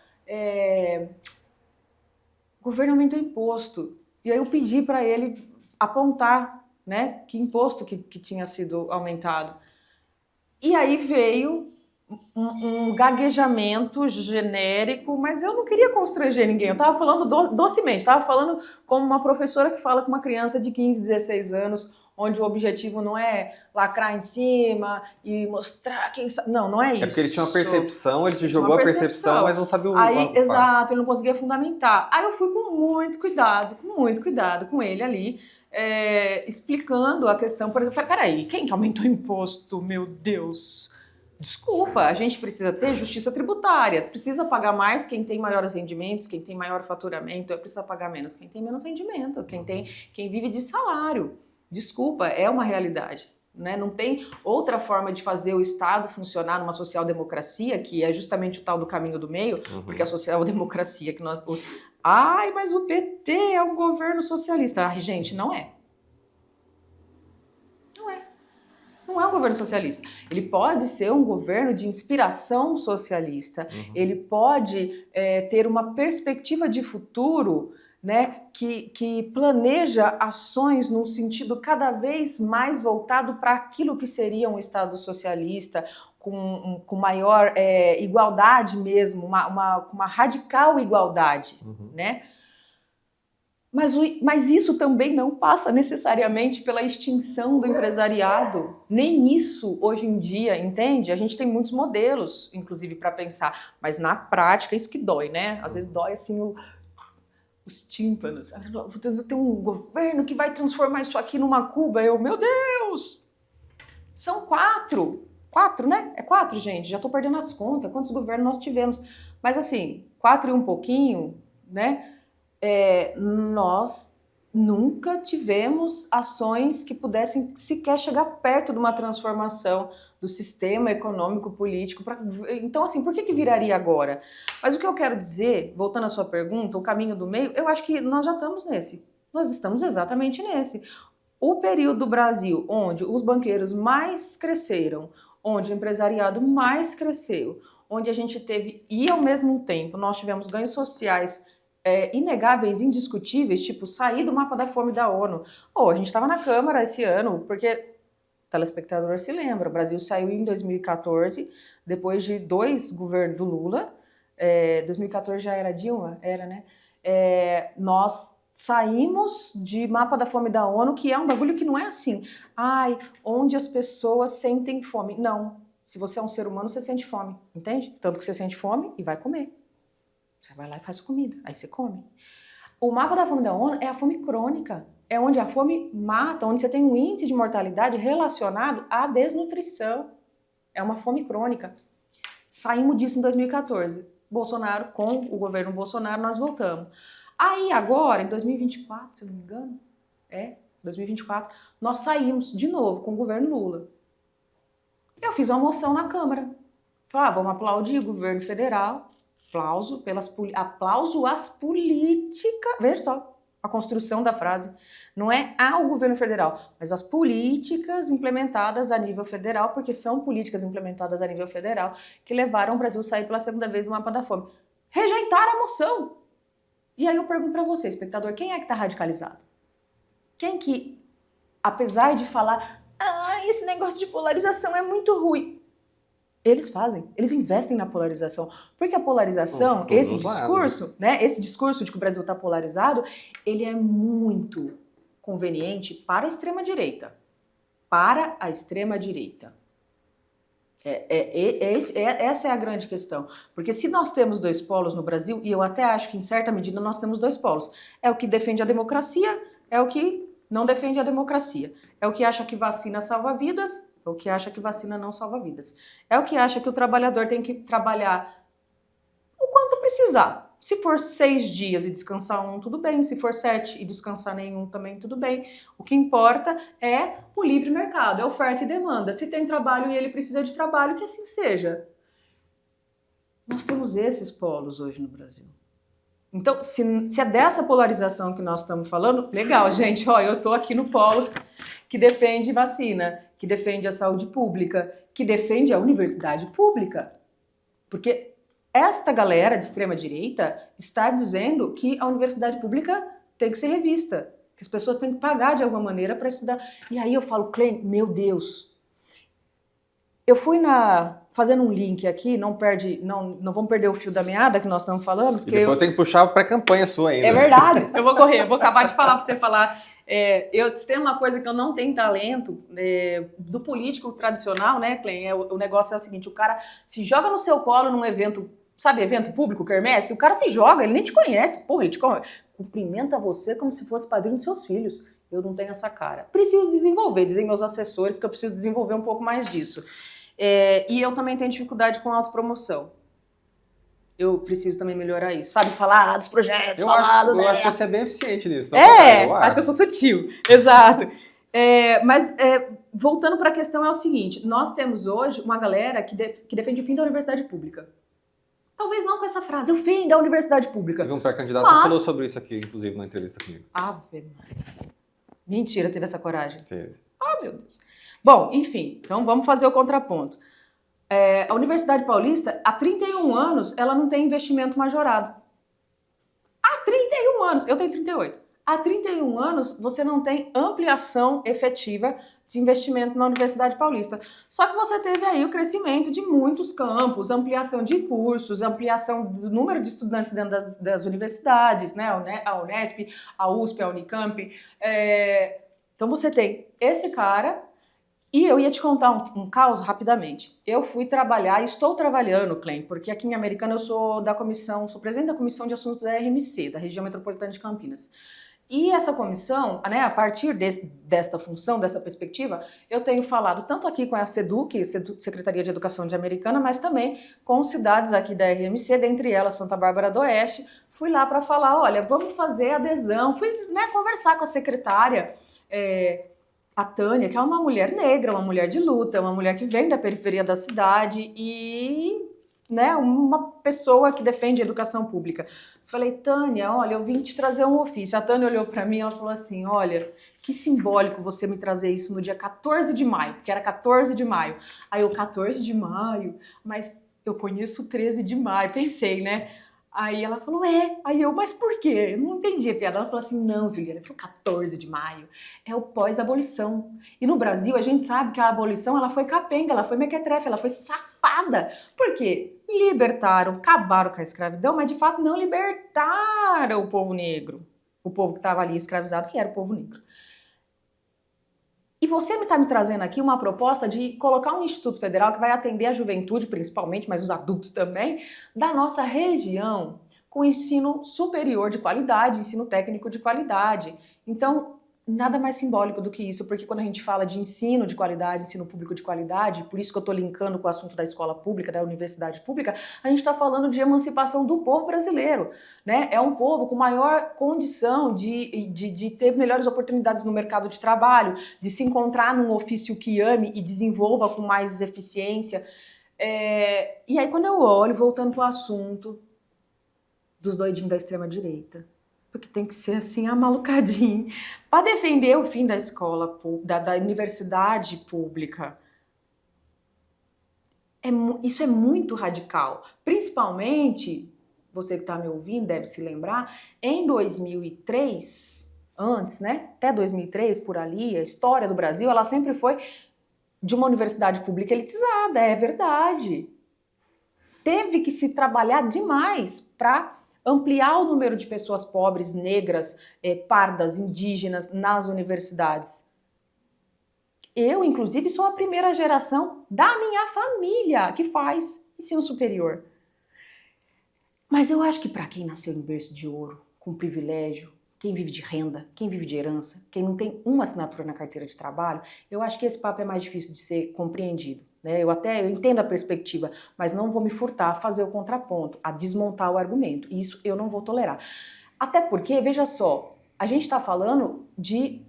o governo aumentou imposto. E aí eu pedi para ele apontar, né, que imposto que tinha sido aumentado. E aí veio um gaguejamento genérico, mas eu não queria constranger ninguém, eu estava falando docemente, estava falando como uma professora que fala com uma criança de 15, 16 anos, onde o objetivo não é lacrar em cima e mostrar quem sabe, não é isso. É porque ele tinha uma percepção, ele te jogou a percepção, mas não sabia o exato, ele não conseguia fundamentar. Aí eu fui com muito cuidado com ele ali, explicando a questão, por exemplo, peraí, quem que aumentou o imposto, meu Deus? Desculpa, a gente precisa ter justiça tributária, precisa pagar mais quem tem maiores rendimentos, quem tem maior faturamento, precisa pagar menos quem tem menos rendimento, quem vive de salário. Desculpa, é uma realidade. Né? Não tem outra forma de fazer o Estado funcionar numa social-democracia, que é justamente o tal do caminho do meio, porque a social-democracia que nós... Ai, mas o PT é um governo socialista. Ai, gente, não é. Não é um governo socialista. Ele pode ser um governo de inspiração socialista. Ele pode ter uma perspectiva de futuro, né, que planeja ações num sentido cada vez mais voltado para aquilo que seria um Estado socialista, com maior igualdade mesmo, uma radical igualdade, né? Mas isso também não passa necessariamente pela extinção do empresariado. Nem isso hoje em dia, entende? A gente tem muitos modelos, inclusive, para pensar. Mas na prática, isso que dói, né? Às vezes dói assim os tímpanos. Eu tenho um governo que vai transformar isso aqui numa Cuba. Meu Deus! São 4. 4, né? É 4, gente. Já estou perdendo as contas. Quantos governos nós tivemos? Mas assim, 4 e um pouquinho, né? Nós nunca tivemos ações que pudessem sequer chegar perto de uma transformação do sistema econômico, político. Então, assim, por que viraria agora? Mas o que eu quero dizer, voltando à sua pergunta, o caminho do meio, eu acho que nós já estamos nesse. Nós estamos exatamente nesse. O período do Brasil onde os banqueiros mais cresceram, onde o empresariado mais cresceu, onde a gente teve, e ao mesmo tempo nós tivemos ganhos sociais inegáveis, indiscutíveis, tipo sair do mapa da fome da ONU. A gente estava na Câmara esse ano, porque o telespectador se lembra, o Brasil saiu em 2014, depois de 2 governos do Lula, 2014 já era Dilma? Era, né? Nós saímos de mapa da fome da ONU, que é um bagulho que não é assim, onde as pessoas sentem fome. Não, se você é um ser humano, você sente fome, entende? Tanto que você sente fome e vai comer. Você vai lá e faz comida, aí você come. O mapa da fome da ONU é a fome crônica, é onde a fome mata, onde você tem um índice de mortalidade relacionado à desnutrição. É uma fome crônica. Saímos disso em 2014. Bolsonaro, com o governo Bolsonaro, nós voltamos. Aí agora, em 2024, se não me engano, 2024, nós saímos de novo com o governo Lula. Eu fiz uma moção na Câmara. Falei, vamos aplaudir o governo federal, aplauso às políticas, veja só, a construção da frase, não é ao governo federal, mas as políticas implementadas a nível federal, porque são políticas implementadas a nível federal que levaram o Brasil a sair pela segunda vez do mapa da fome. Rejeitaram a moção. E aí eu pergunto para você, espectador, quem é que está radicalizado? Quem que, apesar de falar, esse negócio de polarização é muito ruim, eles fazem, eles investem na polarização, porque a polarização, esse discurso, né, esse discurso de que o Brasil está polarizado, ele é muito conveniente para a extrema-direita. Para a extrema-direita. Essa é a grande questão. Porque se nós temos 2 polos no Brasil, e eu até acho que em certa medida nós temos 2 polos, é o que defende a democracia, é o que não defende a democracia. É o que acha que vacina salva vidas, é o que acha que vacina não salva vidas. É o que acha que o trabalhador tem que trabalhar o quanto precisar. Se for 6 dias e descansar um, tudo bem. Se for 7 e descansar nenhum, também tudo bem. O que importa é o livre mercado, é oferta e demanda. Se tem trabalho e ele precisa de trabalho, que assim seja. Nós temos esses polos hoje no Brasil. Então, se é dessa polarização que nós estamos falando, legal, gente. Eu estou aqui no polo que defende vacina, que defende a saúde pública, que defende a universidade pública. Porque esta galera de extrema-direita está dizendo que a universidade pública tem que ser revista, que as pessoas têm que pagar de alguma maneira para estudar. E aí eu falo, Clem, meu Deus, eu fui fazendo um link aqui, não vamos perder o fio da meada que nós estamos falando. Porque e depois eu tenho que puxar para a pré-campanha sua ainda. É verdade, eu vou correr, eu vou acabar de falar para você falar. Se tem uma coisa que eu não tenho talento, do político tradicional, né, Clem? O negócio é o seguinte, o cara se joga no seu colo num evento, sabe, evento público, quermesse, o cara se joga, ele nem te conhece, porra, ele cumprimenta você como se fosse padrinho dos seus filhos. Eu não tenho essa cara. Preciso desenvolver, dizem meus assessores que eu preciso desenvolver um pouco mais disso. E eu também tenho dificuldade com autopromoção. Eu preciso também melhorar isso. Sabe, falar dos projetos, Eu falar acho que você é bem eficiente nisso. Acho que eu sou sutil. Exato. Mas voltando para a questão é o seguinte, nós temos hoje uma galera que defende o fim da universidade pública. Talvez não com essa frase, o fim da universidade pública. Teve um pré-candidato que falou sobre isso aqui, inclusive, na entrevista comigo. Mentira, teve essa coragem. Teve. Meu Deus. Bom, enfim, então vamos fazer o contraponto. A Universidade Paulista, há 31 anos, ela não tem investimento majorado. Há 31 anos, eu tenho 38. Há 31 anos, você não tem ampliação efetiva de investimento na Universidade Paulista. Só que você teve aí o crescimento de muitos campos, ampliação de cursos, ampliação do número de estudantes dentro das universidades, né? A Unesp, a USP, a Unicamp. Então você tem esse cara, e eu ia te contar um caos rapidamente. Eu fui trabalhar, e estou trabalhando, Clem, porque aqui em Americana eu sou presidente da Comissão de Assuntos da RMC, da Região Metropolitana de Campinas. E essa comissão, né, a partir desta função, dessa perspectiva, eu tenho falado tanto aqui com a SEDUC, Secretaria de Educação de Americana, mas também com cidades aqui da RMC, dentre elas Santa Bárbara do Oeste. Fui lá para falar, olha, vamos fazer adesão. Fui, né, conversar com a secretária, a Tânia, que é uma mulher negra, uma mulher de luta, uma mulher que vem da periferia da cidade e, né, uma pessoa que defende a educação pública. Falei, Tânia, olha, eu vim te trazer um ofício. A Tânia olhou para mim e ela falou assim, olha, que simbólico você me trazer isso no dia 14 de maio, porque era 14 de maio. Aí eu, 14 de maio? Mas eu conheço o 13 de maio, pensei, né? Aí ela falou, Aí eu, mas por quê? Eu não entendi a piada. Ela falou assim, não, Juliana, que o 14 de maio é o pós-abolição. E no Brasil, a gente sabe que a abolição, ela foi capenga, ela foi mequetrefe, ela foi safada. Por quê? Libertaram, acabaram com a escravidão, mas de fato não libertaram o povo negro. O povo que estava ali escravizado, que era o povo negro. E você está me trazendo aqui uma proposta de colocar um Instituto Federal que vai atender a juventude, principalmente, mas os adultos também, da nossa região, com ensino superior de qualidade, ensino técnico de qualidade. Então, nada mais simbólico do que isso, porque quando a gente fala de ensino de qualidade, ensino público de qualidade, por isso que eu estou linkando com o assunto da escola pública, da universidade pública, a gente está falando de emancipação do povo brasileiro, né? É um povo com maior condição de ter melhores oportunidades no mercado de trabalho, de se encontrar num ofício que ame e desenvolva com mais eficiência. E aí quando eu olho, voltando para o assunto dos doidinhos da extrema-direita, porque tem que ser assim, amalucadinho, para defender o fim da escola, da universidade pública. Isso é muito radical. Principalmente, você que está me ouvindo deve se lembrar, em 2003, antes, né, até 2003, por ali, a história do Brasil, ela sempre foi de uma universidade pública elitizada, é verdade. Teve que se trabalhar demais para ampliar o número de pessoas pobres, negras, pardas, indígenas nas universidades. Eu, inclusive, sou a primeira geração da minha família que faz ensino superior. Mas eu acho que para quem nasceu em berço de ouro, com privilégio, quem vive de renda, quem vive de herança, quem não tem uma assinatura na carteira de trabalho, eu acho que esse papo é mais difícil de ser compreendido. Eu entendo a perspectiva, mas não vou me furtar a fazer o contraponto, a desmontar o argumento. Isso eu não vou tolerar. Até porque, veja só, a gente está falando de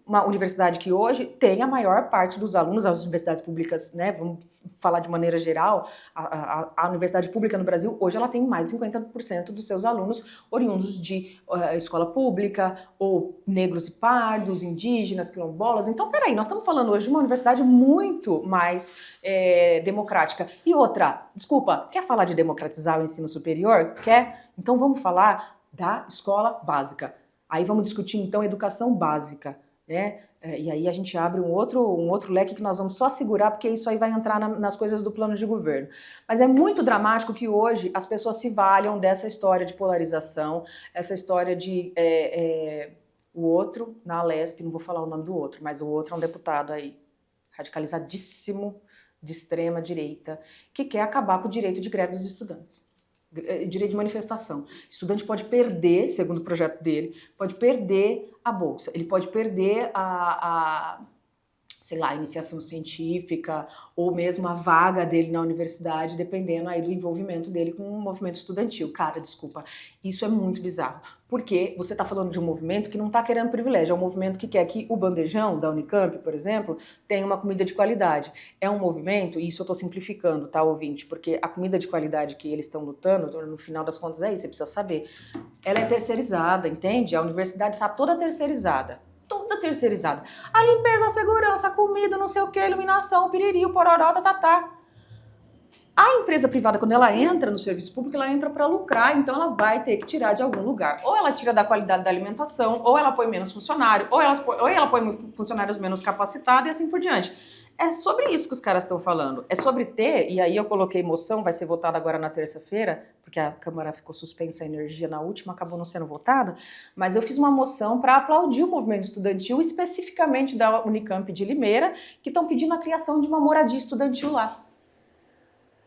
uma universidade que hoje tem a maior parte dos alunos, as universidades públicas, né, vamos falar de maneira geral, a universidade pública no Brasil, hoje ela tem mais de 50% dos seus alunos oriundos de escola pública, ou negros e pardos, indígenas, quilombolas. Então, peraí, nós estamos falando hoje de uma universidade muito mais democrática. E outra, desculpa, quer falar de democratizar o ensino superior? Quer? Então vamos falar da escola básica. Aí vamos discutir, então, educação básica. E aí a gente abre um outro leque que nós vamos só segurar, porque isso aí vai entrar nas coisas do plano de governo. Mas é muito dramático que hoje as pessoas se valham dessa história de polarização, essa história de o outro na Alesp, não vou falar o nome do outro, mas o outro é um deputado aí, radicalizadíssimo, de extrema direita, que quer acabar com o direito de greve dos estudantes. Direito de manifestação. O estudante pode perder, segundo o projeto dele, pode perder a bolsa, ele pode perder sei lá, iniciação científica ou mesmo a vaga dele na universidade, dependendo aí do envolvimento dele com o movimento estudantil. Cara, desculpa, isso é muito bizarro, porque você está falando de um movimento que não está querendo privilégio, é um movimento que quer que o bandejão da Unicamp, por exemplo, tenha uma comida de qualidade. É um movimento, e isso eu estou simplificando, tá, ouvinte? Porque a comida de qualidade que eles estão lutando, no final das contas é isso, você precisa saber. Ela é terceirizada, entende? A universidade está toda terceirizada. Toda terceirizada. A limpeza, a segurança, a comida, não sei o que, a iluminação, o piriri, o pororó, tá. A empresa privada, quando ela entra no serviço público, ela entra para lucrar, então ela vai ter que tirar de algum lugar. Ou ela tira da qualidade da alimentação, ou ela põe menos funcionário, ou ela põe funcionários menos capacitados e assim por diante. É sobre isso que os caras estão falando. É sobre ter, e aí eu coloquei moção, vai ser votada agora na terça-feira, porque a Câmara ficou suspensa a energia na última, acabou não sendo votada, mas eu fiz uma moção para aplaudir o movimento estudantil, especificamente da Unicamp de Limeira, que estão pedindo a criação de uma moradia estudantil lá.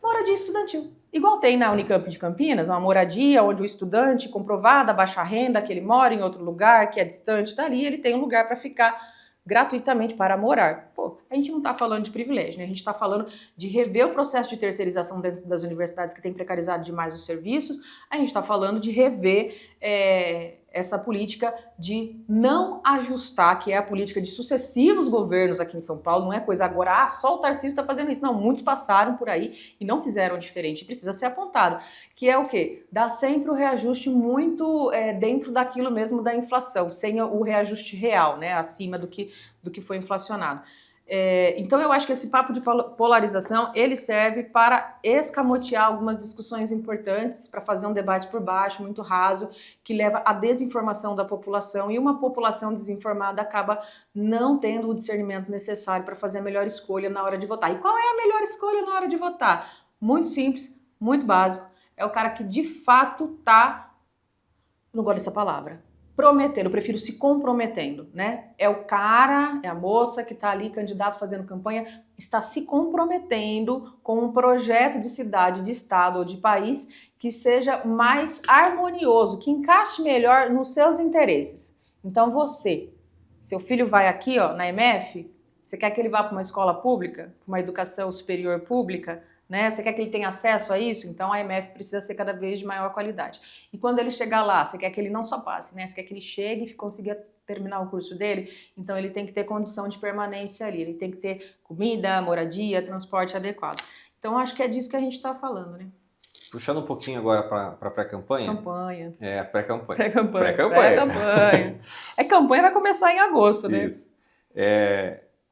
Moradia estudantil. Igual tem na Unicamp de Campinas, uma moradia onde o estudante, comprovada, baixa renda, que ele mora em outro lugar, que é distante dali, ele tem um lugar para ficar gratuitamente para morar. Pô, a gente não está falando de privilégio, né? A gente está falando de rever o processo de terceirização dentro das universidades que tem precarizado demais os serviços, a gente está falando de rever essa política de não ajustar, que é a política de sucessivos governos aqui em São Paulo, não é coisa agora, só o Tarcísio está fazendo isso. Não, muitos passaram por aí e não fizeram diferente, precisa ser apontado. Que é o quê? Dá sempre o reajuste muito dentro daquilo mesmo da inflação, sem o reajuste real, né, acima do que foi inflacionado. Então eu acho que esse papo de polarização, ele serve para escamotear algumas discussões importantes, para fazer um debate por baixo, muito raso, que leva à desinformação da população, e uma população desinformada acaba não tendo o discernimento necessário para fazer a melhor escolha na hora de votar. E qual é a melhor escolha na hora de votar? Muito simples, muito básico, é o cara que de fato não gosto dessa palavra, prometendo, eu prefiro se comprometendo, né? É o cara, é a moça que está ali, candidato, fazendo campanha, está se comprometendo com um projeto de cidade, de estado ou de país que seja mais harmonioso, que encaixe melhor nos seus interesses. Então seu filho vai aqui, ó, na MF, você quer que ele vá para uma escola pública, para uma educação superior pública, né? Você quer que ele tenha acesso a isso? Então a MF precisa ser cada vez de maior qualidade. E quando ele chegar lá, você quer que ele não só passe, né? Você quer que ele chegue e consiga terminar o curso dele? Então ele tem que ter condição de permanência ali, ele tem que ter comida, moradia, transporte adequado. Então acho que é disso que a gente está falando, né? Puxando um pouquinho agora para pré-campanha. Campanha. Pré-campanha. Pré-campanha. Campanha vai começar em agosto, né? Isso.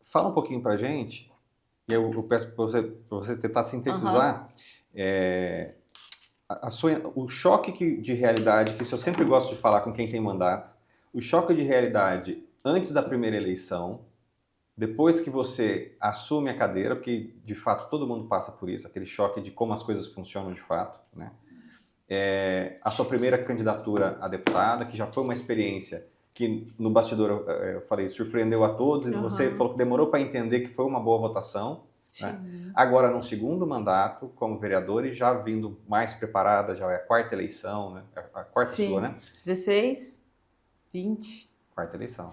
Fala um pouquinho para a gente. E eu peço para você tentar sintetizar o choque de realidade, que isso eu sempre gosto de falar com quem tem mandato, o choque de realidade antes da primeira eleição, depois que você assume a cadeira, porque de fato todo mundo passa por isso, aquele choque de como as coisas funcionam de fato, né? A sua primeira candidatura a deputada, que já foi uma experiência que no bastidor eu falei, surpreendeu a todos, e você falou que demorou para entender que foi uma boa votação. Né? Agora, num segundo mandato, como vereador, e já vindo mais preparada, já é a quarta eleição, né? A quarta sua, né? 16, 20. Quarta eleição.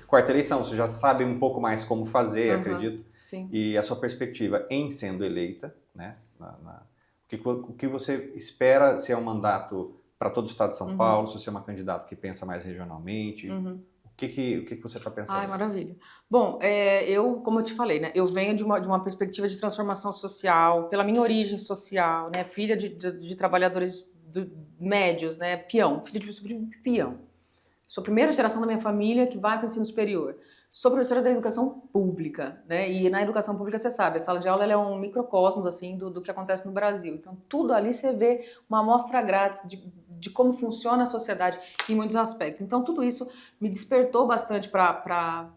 Quarta eleição, você já sabe um pouco mais como fazer, acredito. Sim. E a sua perspectiva em sendo eleita, né? O que você espera se é um mandato para todo o estado de São Paulo, se você é uma candidata que pensa mais regionalmente, o que você está pensando? Ai, maravilha. Bom, como eu te falei, né, eu venho de uma perspectiva de transformação social, pela minha origem social, né, filha de trabalhadores médios, né, peão, filha de peão. Sou a primeira geração da minha família que vai para o ensino superior. Sou professora da educação pública, né? E na educação pública, você sabe, a sala de aula ela é um microcosmos assim, do que acontece no Brasil. Então, tudo ali você vê uma amostra grátis de como funciona a sociedade em muitos aspectos. Então, tudo isso me despertou bastante para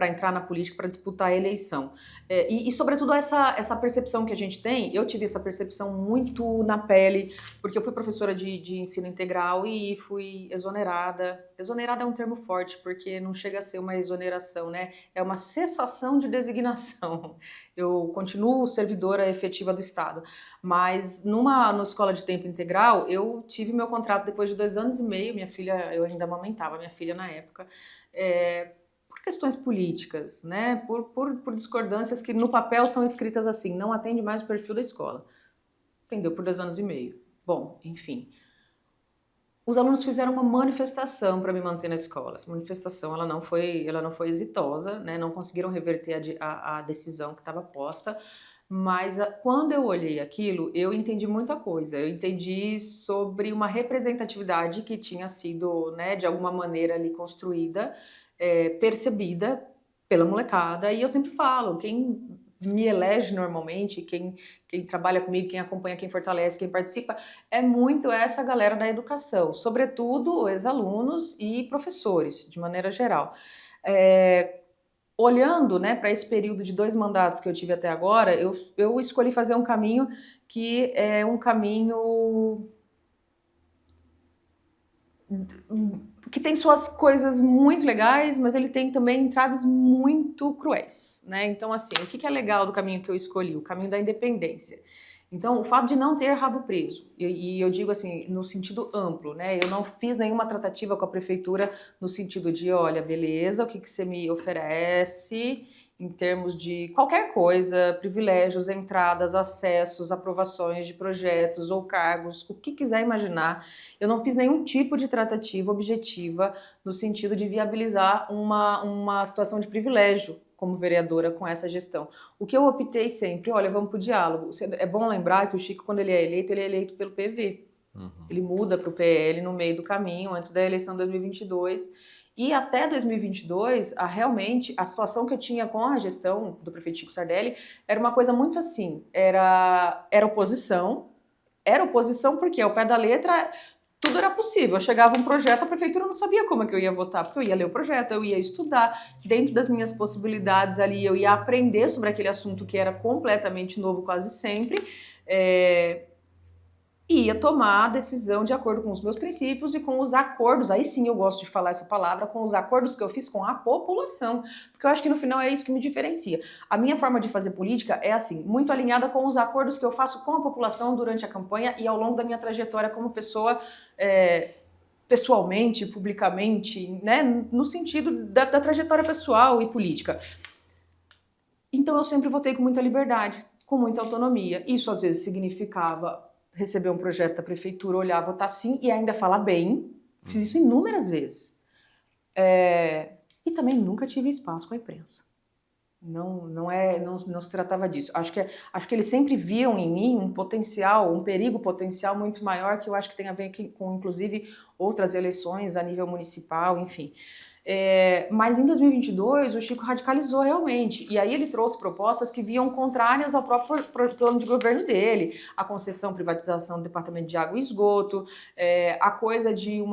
entrar na política, para disputar a eleição. E sobretudo, essa percepção que a gente tem, eu tive essa percepção muito na pele, porque eu fui professora de ensino integral e fui exonerada. Exonerada é um termo forte, porque não chega a ser uma exoneração, né? É uma cessação de designação. Eu continuo servidora efetiva do Estado, mas numa escola de tempo integral, eu tive meu contrato depois de 2 anos e meio, minha filha, eu ainda amamentava minha filha na época, questões políticas, né? Por discordâncias que no papel são escritas assim, não atende mais o perfil da escola. Entendeu? Por 2 anos e meio. Bom, enfim. Os alunos fizeram uma manifestação para me manter na escola. Essa manifestação ela não foi exitosa, né? Não conseguiram reverter a decisão que estava posta, mas quando eu olhei aquilo, eu entendi muita coisa. Eu entendi sobre uma representatividade que tinha sido, né, de alguma maneira ali construída, percebida pela molecada. E eu sempre falo, quem me elege normalmente, quem trabalha comigo, quem acompanha, quem fortalece, quem participa, é muito essa galera da educação, sobretudo ex-alunos e professores, de maneira geral. Olhando, né, para esse período de 2 mandatos que eu tive até agora, eu escolhi fazer um caminho que é um caminho que tem suas coisas muito legais, mas ele tem também entraves muito cruéis, né? Então, assim, o que é legal do caminho que eu escolhi? O caminho da independência. Então, o fato de não ter rabo preso, e eu digo assim, no sentido amplo, né? Eu não fiz nenhuma tratativa com a prefeitura no sentido de, olha, beleza, o que você me oferece em termos de qualquer coisa, privilégios, entradas, acessos, aprovações de projetos ou cargos, o que quiser imaginar. Eu não fiz nenhum tipo de tratativa objetiva no sentido de viabilizar uma situação de privilégio como vereadora com essa gestão. O que eu optei sempre, olha, vamos para o diálogo. É bom lembrar que o Chico, quando ele é eleito pelo PV. Ele muda para o PL no meio do caminho, antes da eleição de 2022. E até 2022, realmente, a situação que eu tinha com a gestão do prefeito Chico Sardelli era uma coisa muito assim, era oposição porque ao pé da letra tudo era possível. Chegava um projeto, a prefeitura não sabia como é que eu ia votar, porque eu ia ler o projeto, eu ia estudar, dentro das minhas possibilidades ali, eu ia aprender sobre aquele assunto que era completamente novo quase sempre, e ia tomar a decisão de acordo com os meus princípios e com os acordos, aí sim eu gosto de falar essa palavra, com os acordos que eu fiz com a população, porque eu acho que no final é isso que me diferencia. A minha forma de fazer política é assim, muito alinhada com os acordos que eu faço com a população durante a campanha e ao longo da minha trajetória como pessoa, pessoalmente, publicamente, né, no sentido da trajetória pessoal e política. Então eu sempre votei com muita liberdade, com muita autonomia. Isso às vezes significava receber um projeto da prefeitura, olhar, votar sim e ainda falar bem. Fiz isso inúmeras vezes. E também nunca tive espaço com a imprensa. Não se tratava disso. Acho que eles sempre viam em mim um potencial, um perigo potencial muito maior, que eu acho que tem a ver com, inclusive, outras eleições a nível municipal, enfim. Mas em 2022 o Chico radicalizou realmente, e aí ele trouxe propostas que vinham contrárias ao próprio plano de governo dele, a concessão, privatização do Departamento de Água e Esgoto, a coisa de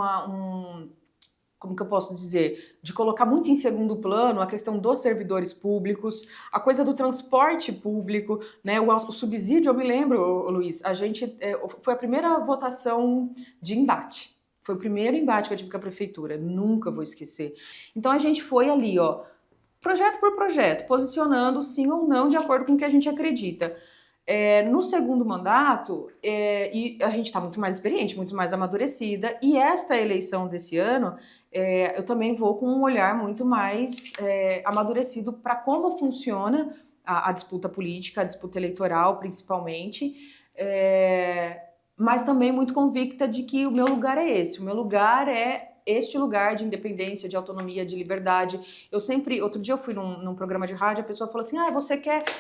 como que eu posso dizer, de colocar muito em segundo plano a questão dos servidores públicos, a coisa do transporte público, né, o subsídio, eu me lembro, Luiz, foi a primeira votação de embate. Foi o primeiro embate que eu tive com a prefeitura, nunca vou esquecer. Então a gente foi ali, ó, projeto por projeto, posicionando sim ou não de acordo com o que a gente acredita. No segundo mandato, e a gente está muito mais experiente, muito mais amadurecida, e esta eleição desse ano, eu também vou com um olhar muito mais amadurecido para como funciona a disputa política, a disputa eleitoral, principalmente, mas também muito convicta de que o meu lugar é esse. O meu lugar é este lugar de independência, de autonomia, de liberdade. Outro dia eu fui num programa de rádio, a pessoa falou assim,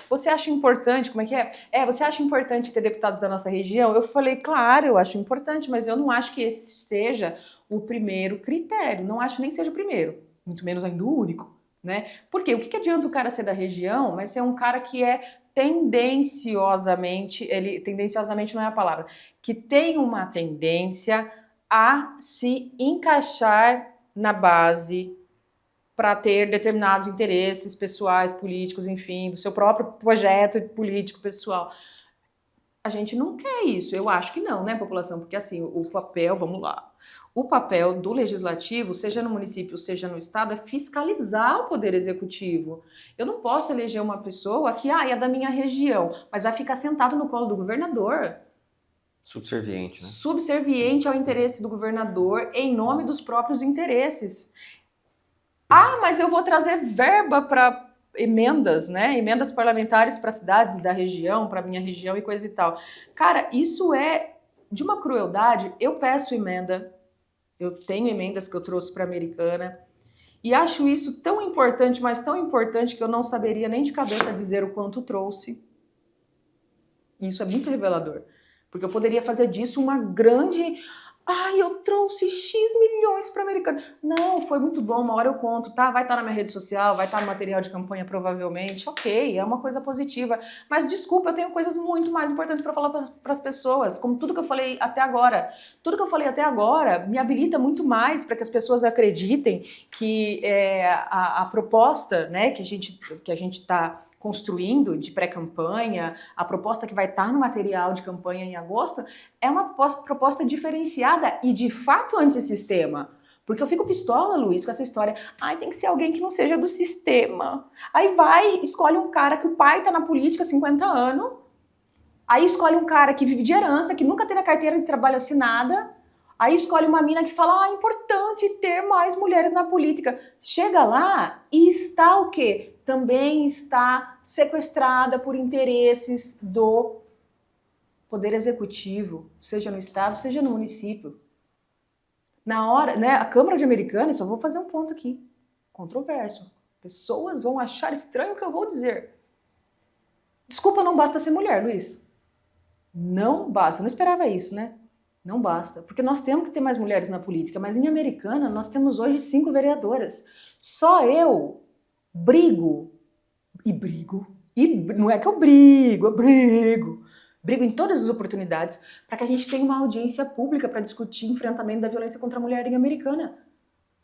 você acha importante, como é que é? Você acha importante ter deputados da nossa região? Eu falei, claro, eu acho importante, mas eu não acho que esse seja o primeiro critério, não acho nem que seja o primeiro, muito menos ainda o único, né? Porque o que adianta o cara ser da região, mas ser um cara que tendenciosamente não é a palavra, que tem uma tendência a se encaixar na base para ter determinados interesses pessoais, políticos, enfim, do seu próprio projeto político pessoal. A gente não quer isso, eu acho que não, né, população? Porque assim, vamos lá, o papel do legislativo, seja no município, seja no estado, é fiscalizar o poder executivo. Eu não posso eleger uma pessoa que é da minha região, mas vai ficar sentado no colo do governador. Subserviente, né? Subserviente ao interesse do governador em nome dos próprios interesses. Ah, mas eu vou trazer verba para emendas, né? Emendas parlamentares para cidades da região, para minha região e coisa e tal. Cara, isso é de uma crueldade. Eu peço emenda, eu tenho emendas que eu trouxe para a Americana e acho isso tão importante, mas tão importante que eu não saberia nem de cabeça dizer o quanto trouxe. Isso é muito revelador, porque eu poderia fazer disso uma grande... Ai, eu trouxe X milhões para a Americana. Não, foi muito bom, uma hora eu conto, tá? Vai estar na minha rede social, vai estar no material de campanha provavelmente. Ok, é uma coisa positiva. Mas desculpa, eu tenho coisas muito mais importantes para falar para as pessoas, como tudo que eu falei até agora. Tudo que eu falei até agora me habilita muito mais para que as pessoas acreditem que a proposta, né, que a gente está construindo de pré-campanha, a proposta que vai estar no material de campanha em agosto, é uma proposta diferenciada e de fato antissistema. Porque eu fico pistola, Luiz, com essa história. Ai, tem que ser alguém que não seja do sistema. Aí vai, escolhe um cara que o pai tá na política há 50 anos. Aí escolhe um cara que vive de herança, que nunca teve a carteira de trabalho assinada. Aí escolhe uma mina que fala, é importante ter mais mulheres na política. Chega lá e está o quê? Também está sequestrada por interesses do poder executivo, seja no estado, seja no município. Na hora, né, a Câmara de Americana, só vou fazer um ponto aqui, controverso. Pessoas vão achar estranho o que eu vou dizer. Desculpa, não basta ser mulher, Luiz. Não basta, eu não esperava isso, né? Não basta, porque nós temos que ter mais mulheres na política, mas em Americana nós temos hoje 5 vereadoras. Só eu brigo, e não é que eu brigo em todas as oportunidades para que a gente tenha uma audiência pública para discutir enfrentamento da violência contra a mulher em Americana.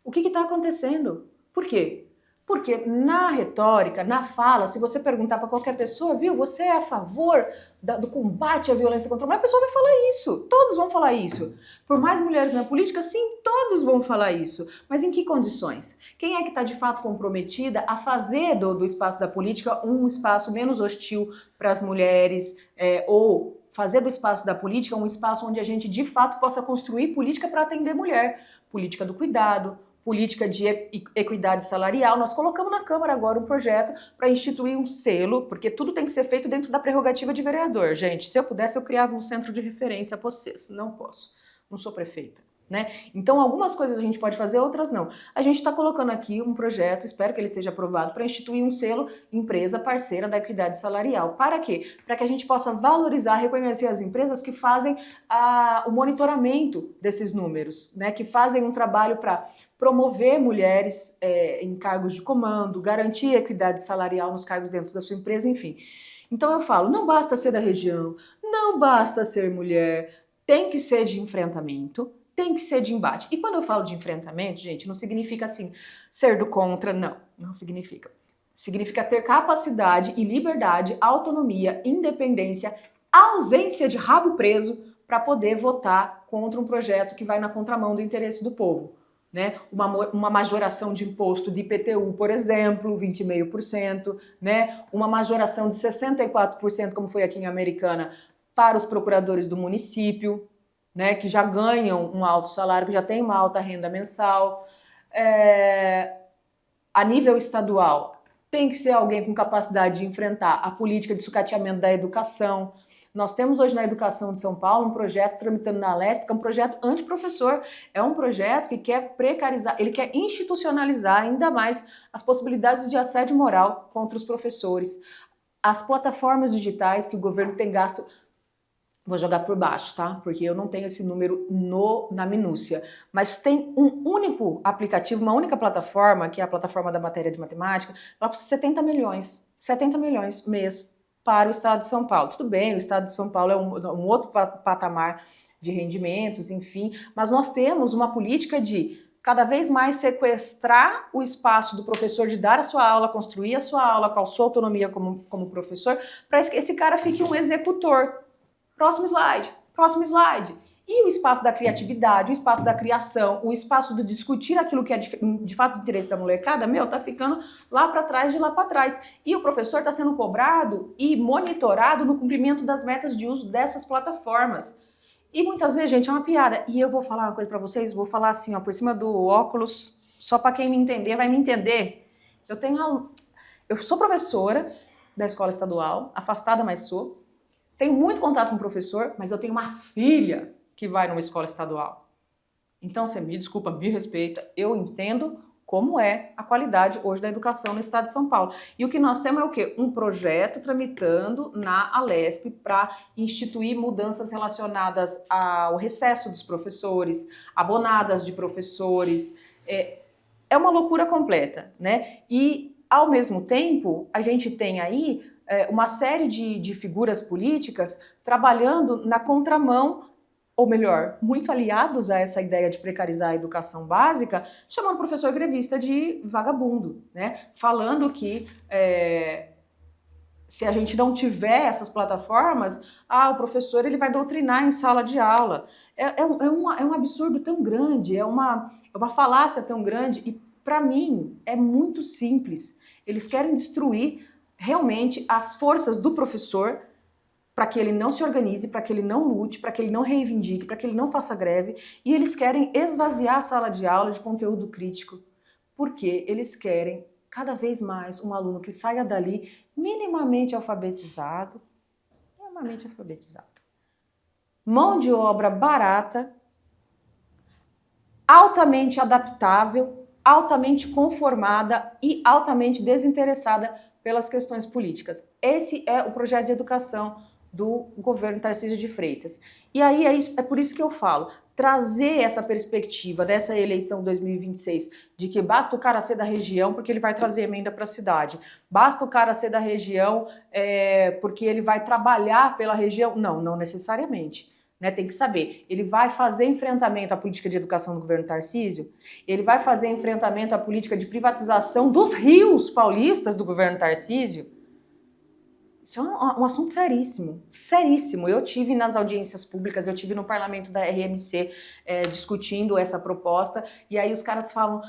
O que está acontecendo? Por quê? Porque na retórica, na fala, se você perguntar para qualquer pessoa, viu, você é a favor do combate à violência contra a mulher, a pessoa vai falar isso, todos vão falar isso. Por mais mulheres na política, sim, todos vão falar isso. Mas em que condições? Quem é que está de fato comprometida a fazer do espaço da política um espaço menos hostil para as mulheres, ou fazer do espaço da política um espaço onde a gente de fato possa construir política para atender mulher, política do cuidado, política de equidade salarial. Nós colocamos na Câmara agora um projeto para instituir um selo, porque tudo tem que ser feito dentro da prerrogativa de vereador. Gente, se eu pudesse, eu criava um centro de referência para vocês. Não posso. Não sou prefeita. Né? Então, algumas coisas a gente pode fazer, outras não. A gente está colocando aqui um projeto, espero que ele seja aprovado, para instituir um selo empresa parceira da equidade salarial. Para quê? Para que a gente possa valorizar, reconhecer as empresas que fazem o monitoramento desses números, né? Que fazem um trabalho para promover mulheres em cargos de comando, garantir a equidade salarial nos cargos dentro da sua empresa, enfim. Então eu falo, não basta ser da região, não basta ser mulher, tem que ser de enfrentamento, tem que ser de embate. E quando eu falo de enfrentamento, gente, não significa assim, ser do contra, não significa. Significa ter capacidade e liberdade, autonomia, independência, ausência de rabo preso para poder votar contra um projeto que vai na contramão do interesse do povo. Né? Uma majoração de imposto de IPTU, por exemplo, 20,5%, né? Uma majoração de 64%, como foi aqui em Americana, para os procuradores do município, né, que já ganham um alto salário, que já tem uma alta renda mensal. A nível estadual, tem que ser alguém com capacidade de enfrentar a política de sucateamento da educação. Nós temos hoje na educação de São Paulo um projeto tramitando na Alesp, que é um projeto antiprofessor. É um projeto que quer precarizar, ele quer institucionalizar ainda mais as possibilidades de assédio moral contra os professores. As plataformas digitais que o governo tem gasto... Vou jogar por baixo, tá? Porque eu não tenho esse número na minúcia. Mas tem um único aplicativo, uma única plataforma, que é a plataforma da matéria de matemática, ela custa 70 milhões. 70 milhões mês para o estado de São Paulo. Tudo bem, o estado de São Paulo é um outro patamar de rendimentos, enfim. Mas nós temos uma política de cada vez mais sequestrar o espaço do professor de dar a sua aula, construir a sua aula com a sua autonomia como professor, para que esse cara fique um executor. Próximo slide. E o espaço da criatividade, o espaço da criação, o espaço de discutir aquilo que é de fato do interesse da molecada, tá ficando lá para trás, de lá para trás. E o professor está sendo cobrado e monitorado no cumprimento das metas de uso dessas plataformas. E muitas vezes, gente, é uma piada. E eu vou falar uma coisa para vocês, vou falar assim, ó, por cima do óculos, só para quem me entender vai me entender. Eu sou professora da escola estadual, afastada, mas sou. Tenho muito contato com o professor, mas eu tenho uma filha que vai numa escola estadual. Então, você me desculpa, me respeita, eu entendo como é a qualidade hoje da educação no estado de São Paulo. E o que nós temos é o quê? Um projeto tramitando na Alesp para instituir mudanças relacionadas ao recesso dos professores, abonadas de professores. É uma loucura completa, né? E, ao mesmo tempo, a gente tem aí uma série de figuras políticas trabalhando na contramão, ou melhor, muito aliados a essa ideia de precarizar a educação básica, chamando o professor grevista de vagabundo, né? Falando que se a gente não tiver essas plataformas, o professor ele vai doutrinar em sala de aula. É um absurdo tão grande, é uma falácia tão grande, e para mim é muito simples. Eles querem destruir realmente as forças do professor para que ele não se organize, para que ele não lute, para que ele não reivindique, para que ele não faça greve, e eles querem esvaziar a sala de aula de conteúdo crítico, porque eles querem cada vez mais um aluno que saia dali minimamente alfabetizado, mão de obra barata, altamente adaptável, altamente conformada e altamente desinteressada pelas questões políticas. Esse é o projeto de educação do governo Tarcísio de Freitas. E aí é por isso que eu falo, trazer essa perspectiva dessa eleição 2026, de que basta o cara ser da região porque ele vai trazer emenda para a cidade, basta o cara ser da região porque ele vai trabalhar pela região. Não necessariamente. Né, tem que saber, ele vai fazer enfrentamento à política de educação do governo Tarcísio, ele vai fazer enfrentamento à política de privatização dos rios paulistas do governo Tarcísio. Isso é um assunto seríssimo, seríssimo. Eu tive nas audiências públicas, eu tive no parlamento da RMC discutindo essa proposta, e aí os caras falam,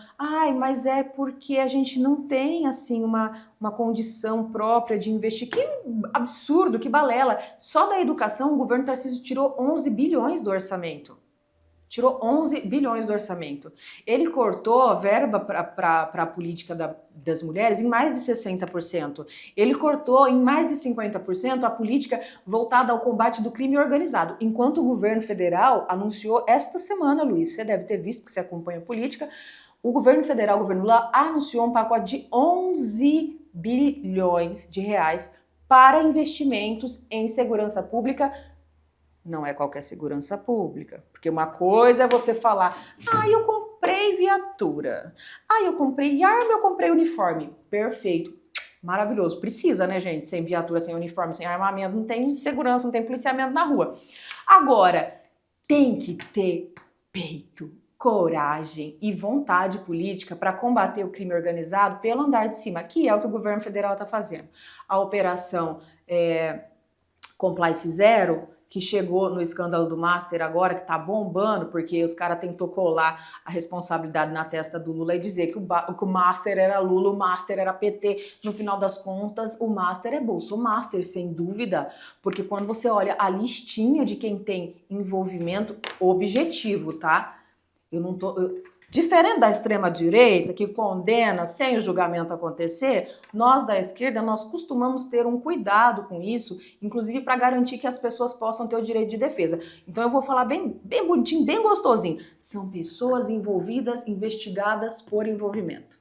mas é porque a gente não tem assim uma condição própria de investir. Que absurdo, que balela. Só da educação o governo Tarcísio tirou 11 bilhões do orçamento. Tirou 11 bilhões do orçamento. Ele cortou a verba para a política das mulheres em mais de 60%. Ele cortou em mais de 50% a política voltada ao combate do crime organizado. Enquanto o governo federal anunciou esta semana, Luiz, você deve ter visto, porque você acompanha a política, o governo federal, o governo Lula, anunciou um pacote de 11 bilhões de reais para investimentos em segurança pública. Não é qualquer segurança pública, porque uma coisa é você falar, eu comprei viatura, eu comprei arma, eu comprei uniforme. Perfeito, maravilhoso. Precisa, né, gente, sem viatura, sem uniforme, sem armamento, não tem segurança, não tem policiamento na rua. Agora, tem que ter peito, coragem e vontade política para combater o crime organizado pelo andar de cima, que é o que o governo federal está fazendo. A operação Compliance Zero, que chegou no escândalo do Master agora, que tá bombando, porque os caras tentou colar a responsabilidade na testa do Lula e dizer que o Master era Lula, o Master era PT. No final das contas, o Master é Bolsomaster, sem dúvida, porque quando você olha a listinha de quem tem envolvimento objetivo, tá? Diferente da extrema-direita, que condena sem o julgamento acontecer, nós da esquerda, nós costumamos ter um cuidado com isso, inclusive para garantir que as pessoas possam ter o direito de defesa. Então eu vou falar bem bonitinho, bem gostosinho. São pessoas envolvidas, investigadas por envolvimento.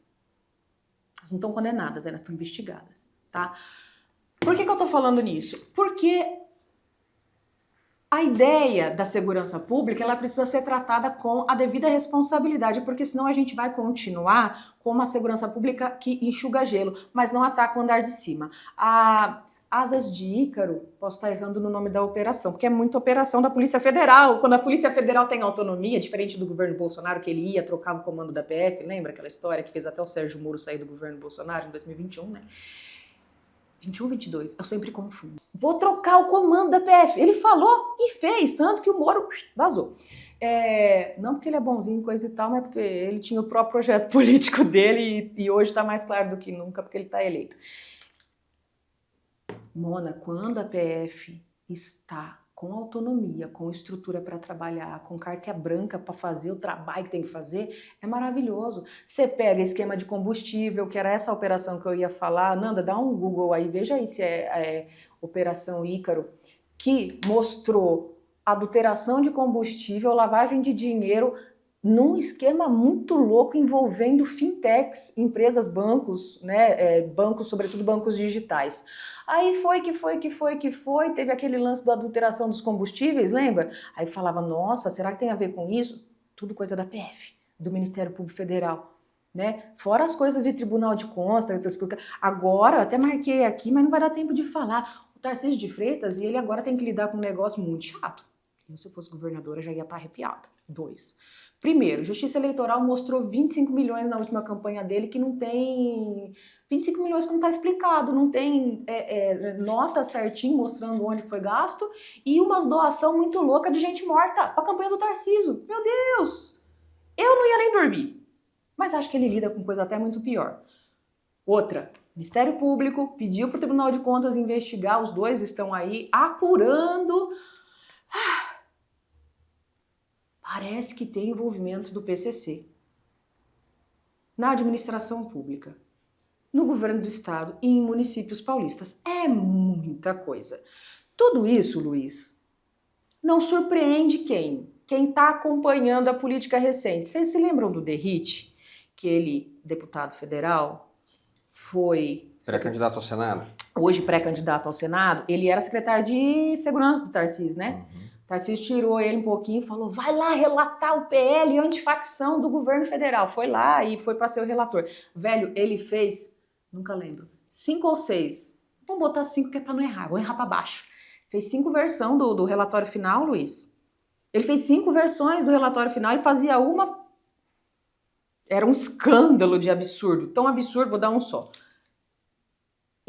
Elas não estão condenadas, elas estão investigadas, tá? Por que eu tô falando nisso? Porque a ideia da segurança pública, ela precisa ser tratada com a devida responsabilidade, porque senão a gente vai continuar com uma segurança pública que enxuga gelo, mas não ataca o andar de cima. A Asas de Ícaro, posso estar errando no nome da operação, porque é muita operação da Polícia Federal. Quando a Polícia Federal tem autonomia, diferente do governo Bolsonaro, que ele ia, trocava o comando da PF, lembra aquela história que fez até o Sérgio Moro sair do governo Bolsonaro em 2021, né? 21, 22, eu sempre confundo. Vou trocar o comando da PF. Ele falou e fez, tanto que o Moro vazou. Não porque ele é bonzinho, coisa e tal, mas porque ele tinha o próprio projeto político dele e hoje está mais claro do que nunca, porque ele está eleito. Mona, quando a PF está com autonomia, com estrutura para trabalhar, com carta branca para fazer o trabalho que tem que fazer, é maravilhoso. Você pega esquema de combustível, que era essa operação que eu ia falar, Nanda, dá um Google aí, veja aí se é Operação Ícaro, que mostrou adulteração de combustível, lavagem de dinheiro, num esquema muito louco envolvendo fintechs, empresas, bancos, né, bancos, sobretudo bancos digitais. Aí foi, teve aquele lance da adulteração dos combustíveis, lembra? Aí falava, nossa, será que tem a ver com isso? Tudo coisa da PF, do Ministério Público Federal, né? Fora as coisas de Tribunal de Contas, agora, até marquei aqui, mas não vai dar tempo de falar. O Tarcísio de Freitas, e ele agora tem que lidar com um negócio muito chato. Se eu fosse governadora, eu já ia estar arrepiada. 2. Primeiro, Justiça Eleitoral mostrou 25 milhões na última campanha dele que não tem... 25 milhões que não está explicado, não tem nota certinho mostrando onde foi gasto e umas doação muito louca de gente morta para a campanha do Tarcísio. Meu Deus! Eu não ia nem dormir. Mas acho que ele lida com coisa até muito pior. Outra, Ministério Público pediu para o Tribunal de Contas investigar, os dois estão aí apurando... Parece que tem envolvimento do PCC na administração pública, no governo do estado e em municípios paulistas. É muita coisa. Tudo isso, Luiz, não surpreende quem? Quem está acompanhando a política recente. Vocês se lembram do Derrite? Que ele, deputado federal, foi... Pré-candidato ao Senado? Hoje pré-candidato ao Senado. Ele era secretário de segurança do Tarcísio, né? Tarcísio tirou ele um pouquinho e falou, vai lá relatar o PL antifacção do governo federal. Foi lá e foi para ser o relator. Velho, ele fez, nunca lembro, 5 ou 6. Vamos botar 5 que é para não errar, vou errar para baixo. Fez 5 versões do relatório final, Luiz. Ele fez 5 versões do relatório final e fazia uma... Era um escândalo de absurdo. Tão absurdo, vou dar um só.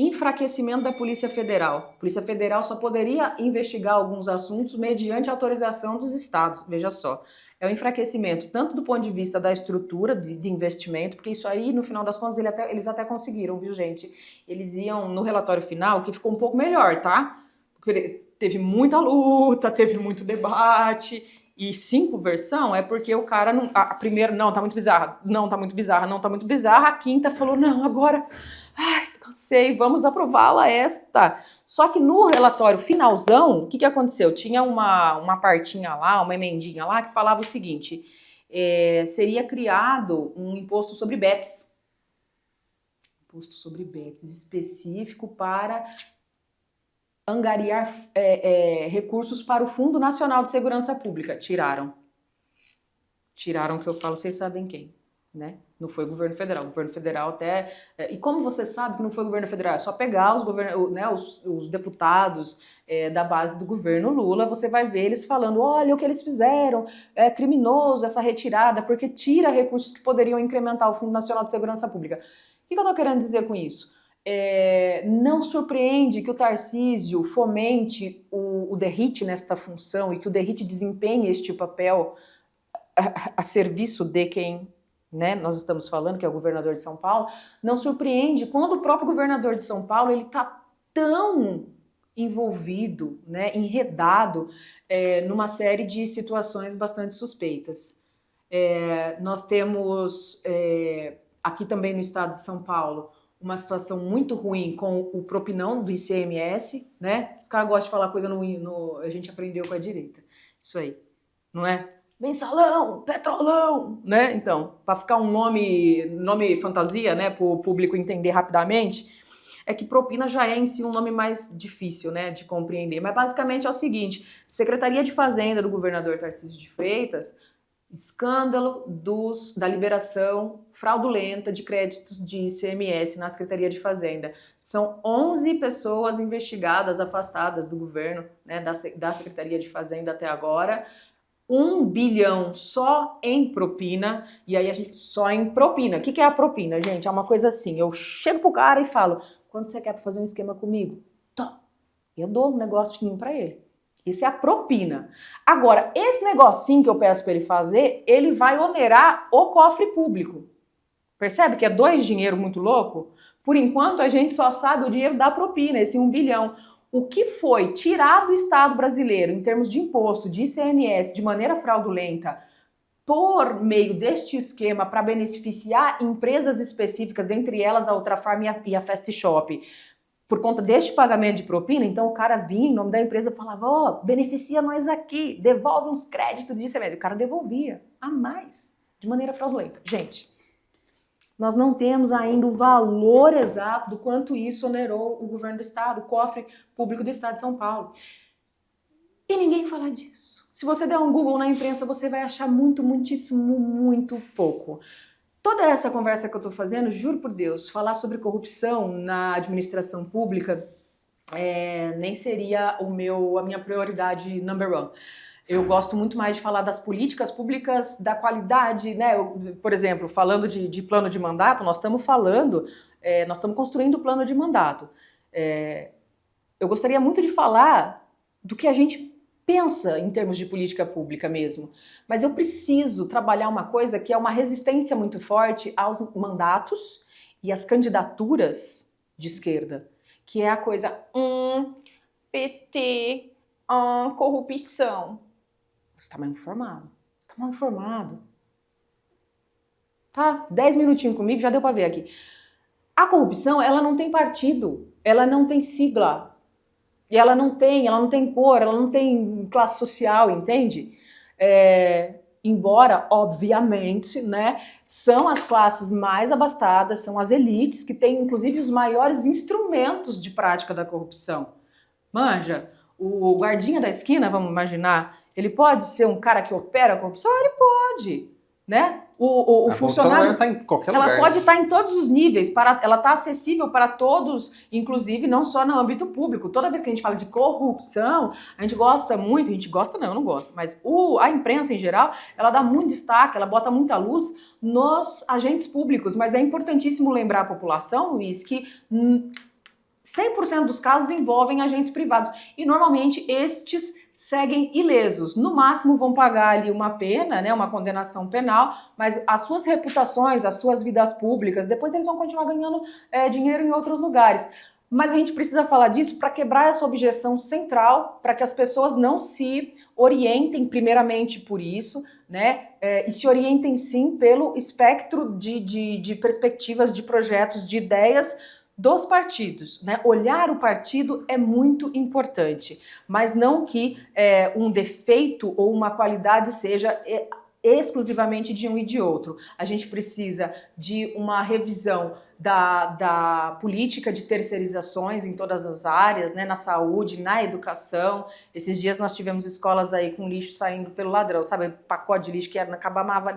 Enfraquecimento da Polícia Federal. A Polícia Federal só poderia investigar alguns assuntos mediante autorização dos estados. Veja só, é o enfraquecimento tanto do ponto de vista da estrutura de investimento, porque isso aí, no final das contas, eles até conseguiram, viu, gente? Eles iam no relatório final, que ficou um pouco melhor, tá? Porque teve muita luta, teve muito debate, e 5 versão é porque o cara, a primeira, não, tá muito bizarra, não, tá muito bizarra, não, tá muito bizarra, a quinta falou, não, agora... Ai, cansei, vamos aprová-la esta. Só que no relatório finalzão, o que aconteceu? Tinha uma partinha lá, uma emendinha lá, que falava o seguinte, seria criado um imposto sobre bets. Imposto sobre bets específico para angariar recursos para o Fundo Nacional de Segurança Pública. Tiraram. Tiraram o que eu falo, vocês sabem quem, né? Não foi o governo federal. O governo federal até... E como você sabe que não foi o governo federal? É só pegar os deputados da base do governo Lula, você vai ver eles falando, olha o que eles fizeram, é criminoso essa retirada, porque tira recursos que poderiam incrementar o Fundo Nacional de Segurança Pública. O que eu estou querendo dizer com isso? Não surpreende que o Tarcísio fomente o Derrite nesta função e que o Derrite desempenhe este papel a serviço de quem... Né, nós estamos falando, que é o governador de São Paulo, não surpreende quando o próprio governador de São Paulo ele está tão envolvido, né, enredado numa série de situações bastante suspeitas. Nós temos aqui também no estado de São Paulo uma situação muito ruim com o propinão do ICMS, né? Os caras gostam de falar coisa a gente aprendeu com a direita, isso aí, não é? Mensalão, petrolão, né? Então, para ficar um nome fantasia, né, para o público entender rapidamente, é que propina já é em si um nome mais difícil, né, de compreender. Mas basicamente é o seguinte, Secretaria de Fazenda do governador Tarcísio de Freitas, escândalo da liberação fraudulenta de créditos de ICMS na Secretaria de Fazenda. São 11 pessoas investigadas, afastadas do governo, né, da Secretaria de Fazenda até agora, 1 bilhão só em propina, e aí a gente só em propina. O que é a propina, gente? É uma coisa assim, eu chego pro cara e falo, quando você quer fazer um esquema comigo? Tô. Eu dou um negocinho pra ele. Isso é a propina. Agora, esse negocinho que eu peço para ele fazer, ele vai onerar o cofre público. Percebe que é 2 dinheiro muito louco? Por enquanto, a gente só sabe o dinheiro da propina, esse 1 bilhão. o que foi tirado do Estado brasileiro em termos de imposto, de ICMS, de maneira fraudulenta, por meio deste esquema para beneficiar empresas específicas, dentre elas a Ultrafarm e a Fast Shop, por conta deste pagamento de propina, então o cara vinha em nome da empresa e falava, ó, beneficia nós aqui, devolve uns créditos de ICMS. O cara devolvia a mais, de maneira fraudulenta. Gente, nós não temos ainda o valor exato do quanto isso onerou o governo do estado, o cofre público do estado de São Paulo. E ninguém fala disso. Se você der um Google na imprensa, você vai achar muito pouco. Toda essa conversa que eu estou fazendo, juro por Deus, falar sobre corrupção na administração pública nem seria a minha prioridade number one. Eu gosto muito mais de falar das políticas públicas, da qualidade, né? Por exemplo, falando de plano de mandato, nós estamos construindo o plano de mandato. Eu gostaria muito de falar do que a gente pensa em termos de política pública mesmo, mas eu preciso trabalhar uma coisa que é uma resistência muito forte aos mandatos e às candidaturas de esquerda, que é a coisa PT, corrupção. Você está mal informado. Você está mal informado. Tá? 10 minutinhos comigo, já deu para ver aqui. A corrupção, ela não tem partido, ela não tem sigla. E ela não tem cor, ela não tem classe social, entende? Embora, obviamente, né, são as classes mais abastadas, são as elites que têm, inclusive, os maiores instrumentos de prática da corrupção. Manja, o guardinha da esquina, vamos imaginar, ele pode ser um cara que opera a corrupção? Ele pode, né? O funcionário está em qualquer lugar. Ela pode estar em todos os níveis, ela está acessível para todos, inclusive não só no âmbito público. Toda vez que a gente fala de corrupção, a gente gosta muito, eu não gosto, mas a imprensa em geral, ela dá muito destaque, ela bota muita luz nos agentes públicos, mas é importantíssimo lembrar a população, Luiz, que 100% dos casos envolvem agentes privados e normalmente estes seguem ilesos, no máximo vão pagar ali uma pena, né, uma condenação penal, mas as suas reputações, as suas vidas públicas, depois eles vão continuar ganhando dinheiro em outros lugares. Mas a gente precisa falar disso para quebrar essa objeção central, para que as pessoas não se orientem primeiramente por isso, né, e se orientem sim pelo espectro de perspectivas, de projetos, de ideias dos partidos, né? Olhar o partido é muito importante, mas não que um defeito ou uma qualidade seja exclusivamente de um e de outro. A gente precisa de uma revisão da política de terceirizações em todas as áreas, né? Na saúde, na educação. Esses dias nós tivemos escolas aí com lixo saindo pelo ladrão, sabe? Pacote de lixo que era na cabamava.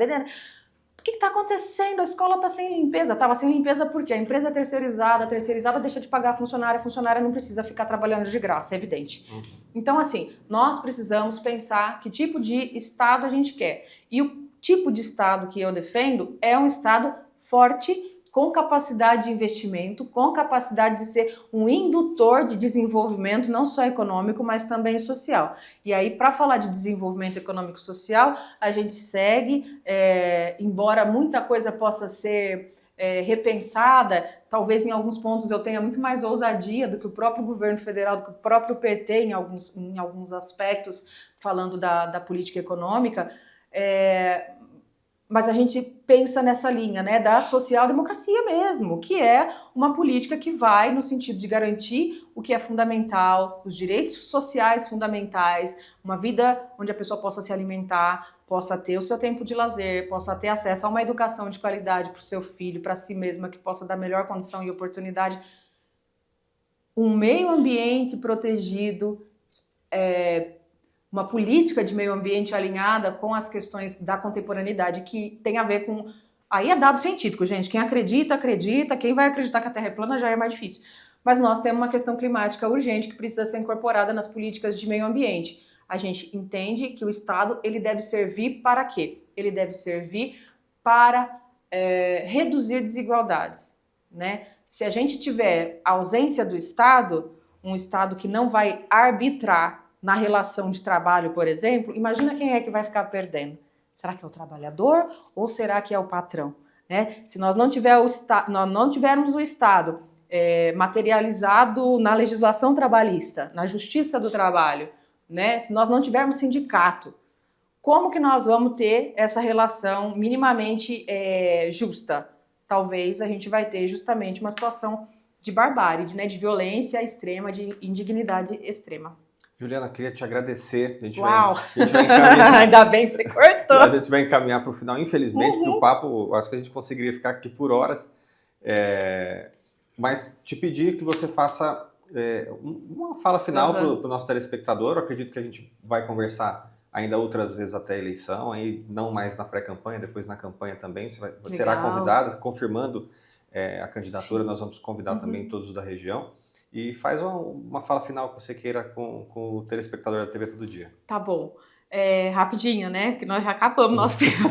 O que está acontecendo? A escola está sem limpeza. Estava sem limpeza porque a empresa é terceirizada, a terceirizada deixa de pagar a funcionária não precisa ficar trabalhando de graça, é evidente. Então, assim, nós precisamos pensar que tipo de Estado a gente quer. E o tipo de Estado que eu defendo é um Estado forte, com capacidade de investimento, com capacidade de ser um indutor de desenvolvimento, não só econômico, mas também social. E aí, para falar de desenvolvimento econômico e social, a gente segue, embora muita coisa possa ser repensada, talvez em alguns pontos eu tenha muito mais ousadia do que o próprio governo federal, do que o próprio PT em alguns aspectos, falando da política econômica, mas a gente pensa nessa linha, né, da social-democracia mesmo, que é uma política que vai no sentido de garantir o que é fundamental, os direitos sociais fundamentais, uma vida onde a pessoa possa se alimentar, possa ter o seu tempo de lazer, possa ter acesso a uma educação de qualidade para o seu filho, para si mesma, que possa dar melhor condição e oportunidade. Um meio ambiente protegido, uma política de meio ambiente alinhada com as questões da contemporaneidade, que tem a ver com... Aí é dado científico, gente. Quem acredita, acredita. Quem vai acreditar que a Terra é plana já é mais difícil. Mas nós temos uma questão climática urgente que precisa ser incorporada nas políticas de meio ambiente. A gente entende que o Estado ele deve servir para quê? Ele deve servir para reduzir desigualdades, né? Se a gente tiver ausência do Estado, um Estado que não vai arbitrar na relação de trabalho, por exemplo, imagina quem é que vai ficar perdendo. Será que é o trabalhador ou será que é o patrão? Né? Se nós não tivermos o Estado materializado na legislação trabalhista, na justiça do trabalho, né? Se nós não tivermos sindicato, como que nós vamos ter essa relação minimamente justa? Talvez a gente vai ter justamente uma situação de barbárie, né? De violência extrema, de indignidade extrema. Juliana, queria te agradecer. A gente Uau! vai encaminhar. Ainda bem que você cortou. A gente vai encaminhar para o final, infelizmente, porque o papo, acho que a gente conseguiria ficar aqui por horas. Mas te pedir que você faça uma fala final para o nosso telespectador. Eu acredito que a gente vai conversar ainda outras vezes até a eleição, aí não mais na pré-campanha, depois na campanha também. Você será convidada, confirmando a candidatura. Sim. Nós vamos convidar também todos da região. E faz uma fala final que você queira com o telespectador da TV Todo Dia. Tá bom. Rapidinho, né? Porque nós já acabamos nosso tempo.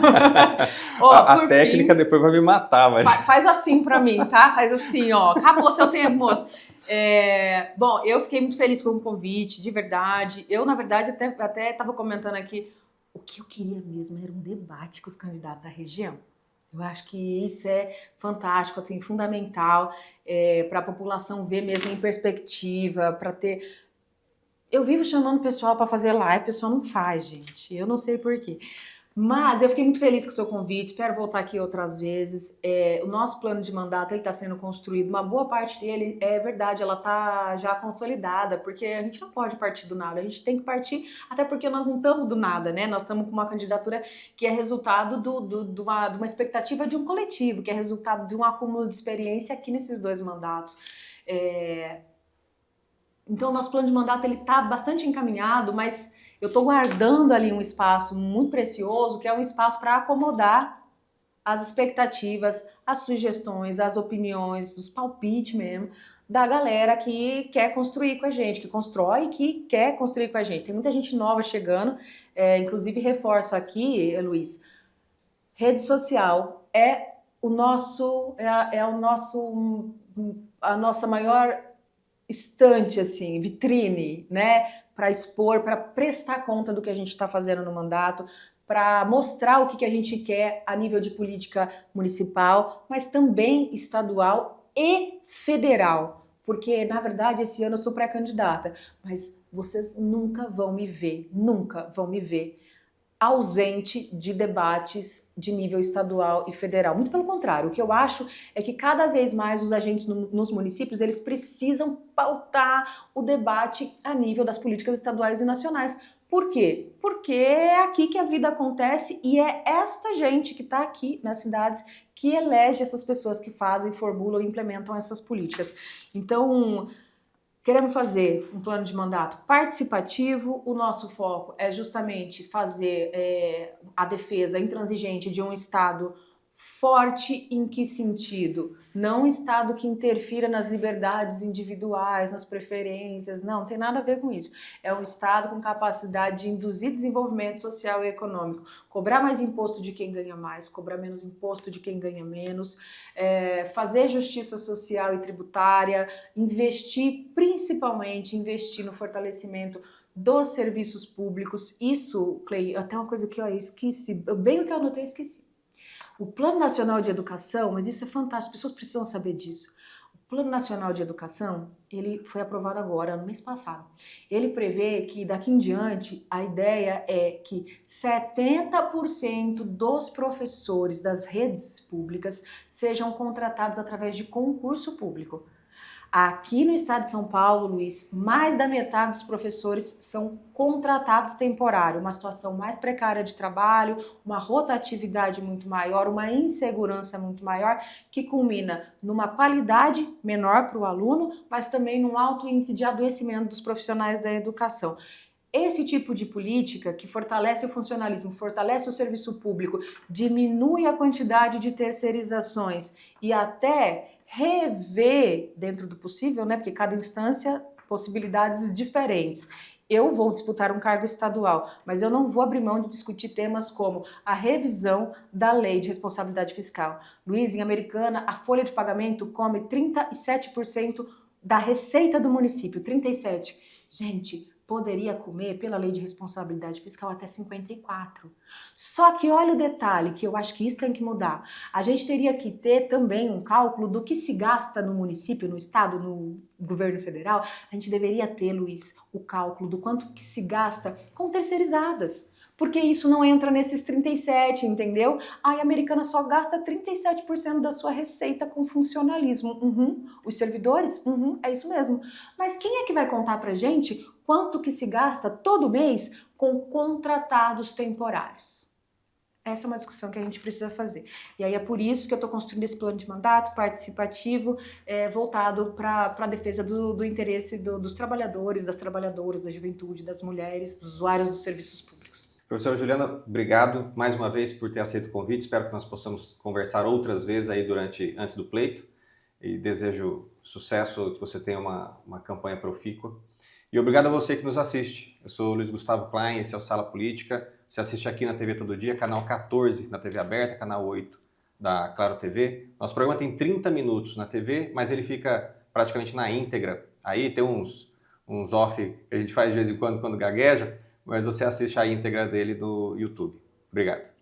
A técnica depois vai me matar, mas... Faz assim pra mim, tá? Faz assim, ó. Acabou seu tempo, moço. Bom, eu fiquei muito feliz com o convite, de verdade. Eu, na verdade, até estava comentando aqui, o que eu queria mesmo era um debate com os candidatos da região. Eu acho que isso é fantástico, assim, fundamental para a população ver mesmo em perspectiva, para ter... Eu vivo chamando o pessoal para fazer live, o pessoal não faz, gente. Eu não sei por quê. Mas eu fiquei muito feliz com o seu convite, espero voltar aqui outras vezes. O nosso plano de mandato está sendo construído, uma boa parte dele, é verdade, ela está já consolidada, porque a gente não pode partir do nada, a gente tem que partir, até porque nós não estamos do nada, né? Nós estamos com uma candidatura que é resultado de uma expectativa de um coletivo, que é resultado de um acúmulo de experiência aqui nesses 2 mandatos. Então, o nosso plano de mandato está bastante encaminhado, mas eu estou guardando ali um espaço muito precioso, que é um espaço para acomodar as expectativas, as sugestões, as opiniões, os palpites mesmo, da galera que quer construir com a gente, que constrói e que quer construir com a gente. Tem muita gente nova chegando, inclusive reforço aqui, Luiz, rede social é a nossa maior estante, assim, vitrine, né? Para expor, para prestar conta do que a gente está fazendo no mandato, para mostrar o que a gente quer a nível de política municipal, mas também estadual e federal. Porque, na verdade, esse ano eu sou pré-candidata, mas vocês nunca vão me ver ausente de debates de nível estadual e federal. Muito pelo contrário, o que eu acho é que cada vez mais os agentes nos municípios, eles precisam pautar o debate a nível das políticas estaduais e nacionais. Por quê? Porque é aqui que a vida acontece e é esta gente que está aqui nas cidades que elege essas pessoas que fazem, formulam e implementam essas políticas. Então, queremos fazer um plano de mandato participativo, o nosso foco é justamente fazer a defesa intransigente de um Estado forte em que sentido? Não um Estado que interfira nas liberdades individuais, nas preferências, não tem nada a ver com isso. É um Estado com capacidade de induzir desenvolvimento social e econômico, cobrar mais imposto de quem ganha mais, cobrar menos imposto de quem ganha menos, fazer justiça social e tributária, principalmente investir no fortalecimento dos serviços públicos. Isso, Clay, até uma coisa que eu esqueci, bem o que eu anotei, esqueci. O Plano Nacional de Educação, mas isso é fantástico, as pessoas precisam saber disso. O Plano Nacional de Educação, ele foi aprovado agora, no mês passado. Ele prevê que daqui em diante, a ideia é que 70% dos professores das redes públicas sejam contratados através de concurso público. Aqui no estado de São Paulo, Luiz, mais da metade dos professores são contratados temporário, uma situação mais precária de trabalho, uma rotatividade muito maior, uma insegurança muito maior, que culmina numa qualidade menor para o aluno, mas também num alto índice de adoecimento dos profissionais da educação. Esse tipo de política que fortalece o funcionalismo, fortalece o serviço público, diminui a quantidade de terceirizações e até rever, dentro do possível, né, porque cada instância, possibilidades diferentes. Eu vou disputar um cargo estadual, mas eu não vou abrir mão de discutir temas como a revisão da lei de responsabilidade fiscal. Luiz, em Americana, a folha de pagamento come 37% da receita do município, 37%. Gente, poderia comer, pela lei de responsabilidade fiscal, até 54. Só que olha o detalhe, que eu acho que isso tem que mudar. A gente teria que ter também um cálculo do que se gasta no município, no estado, no governo federal. A gente deveria ter, Luiz, o cálculo do quanto que se gasta com terceirizadas. Porque isso não entra nesses 37, entendeu? A Americana só gasta 37% da sua receita com funcionalismo. Os servidores? É isso mesmo. Mas quem é que vai contar pra gente quanto que se gasta todo mês com contratados temporários? Essa é uma discussão que a gente precisa fazer. E aí é por isso que eu estou construindo esse plano de mandato participativo, voltado para a defesa do interesse dos trabalhadores, das trabalhadoras, da juventude, das mulheres, dos usuários dos serviços públicos. Professora Juliana, obrigado mais uma vez por ter aceito o convite. Espero que nós possamos conversar outras vezes aí antes do pleito. E desejo sucesso, que você tenha uma campanha profícua. E obrigado a você que nos assiste. Eu sou o Luiz Gustavo Klein, esse é o Sala Política. Você assiste aqui na TV Todo Dia, canal 14 na TV aberta, canal 8 da Claro TV. Nosso programa tem 30 minutos na TV, mas ele fica praticamente na íntegra. Aí tem uns off que a gente faz de vez em quando gagueja, mas você assiste a íntegra dele no YouTube. Obrigado.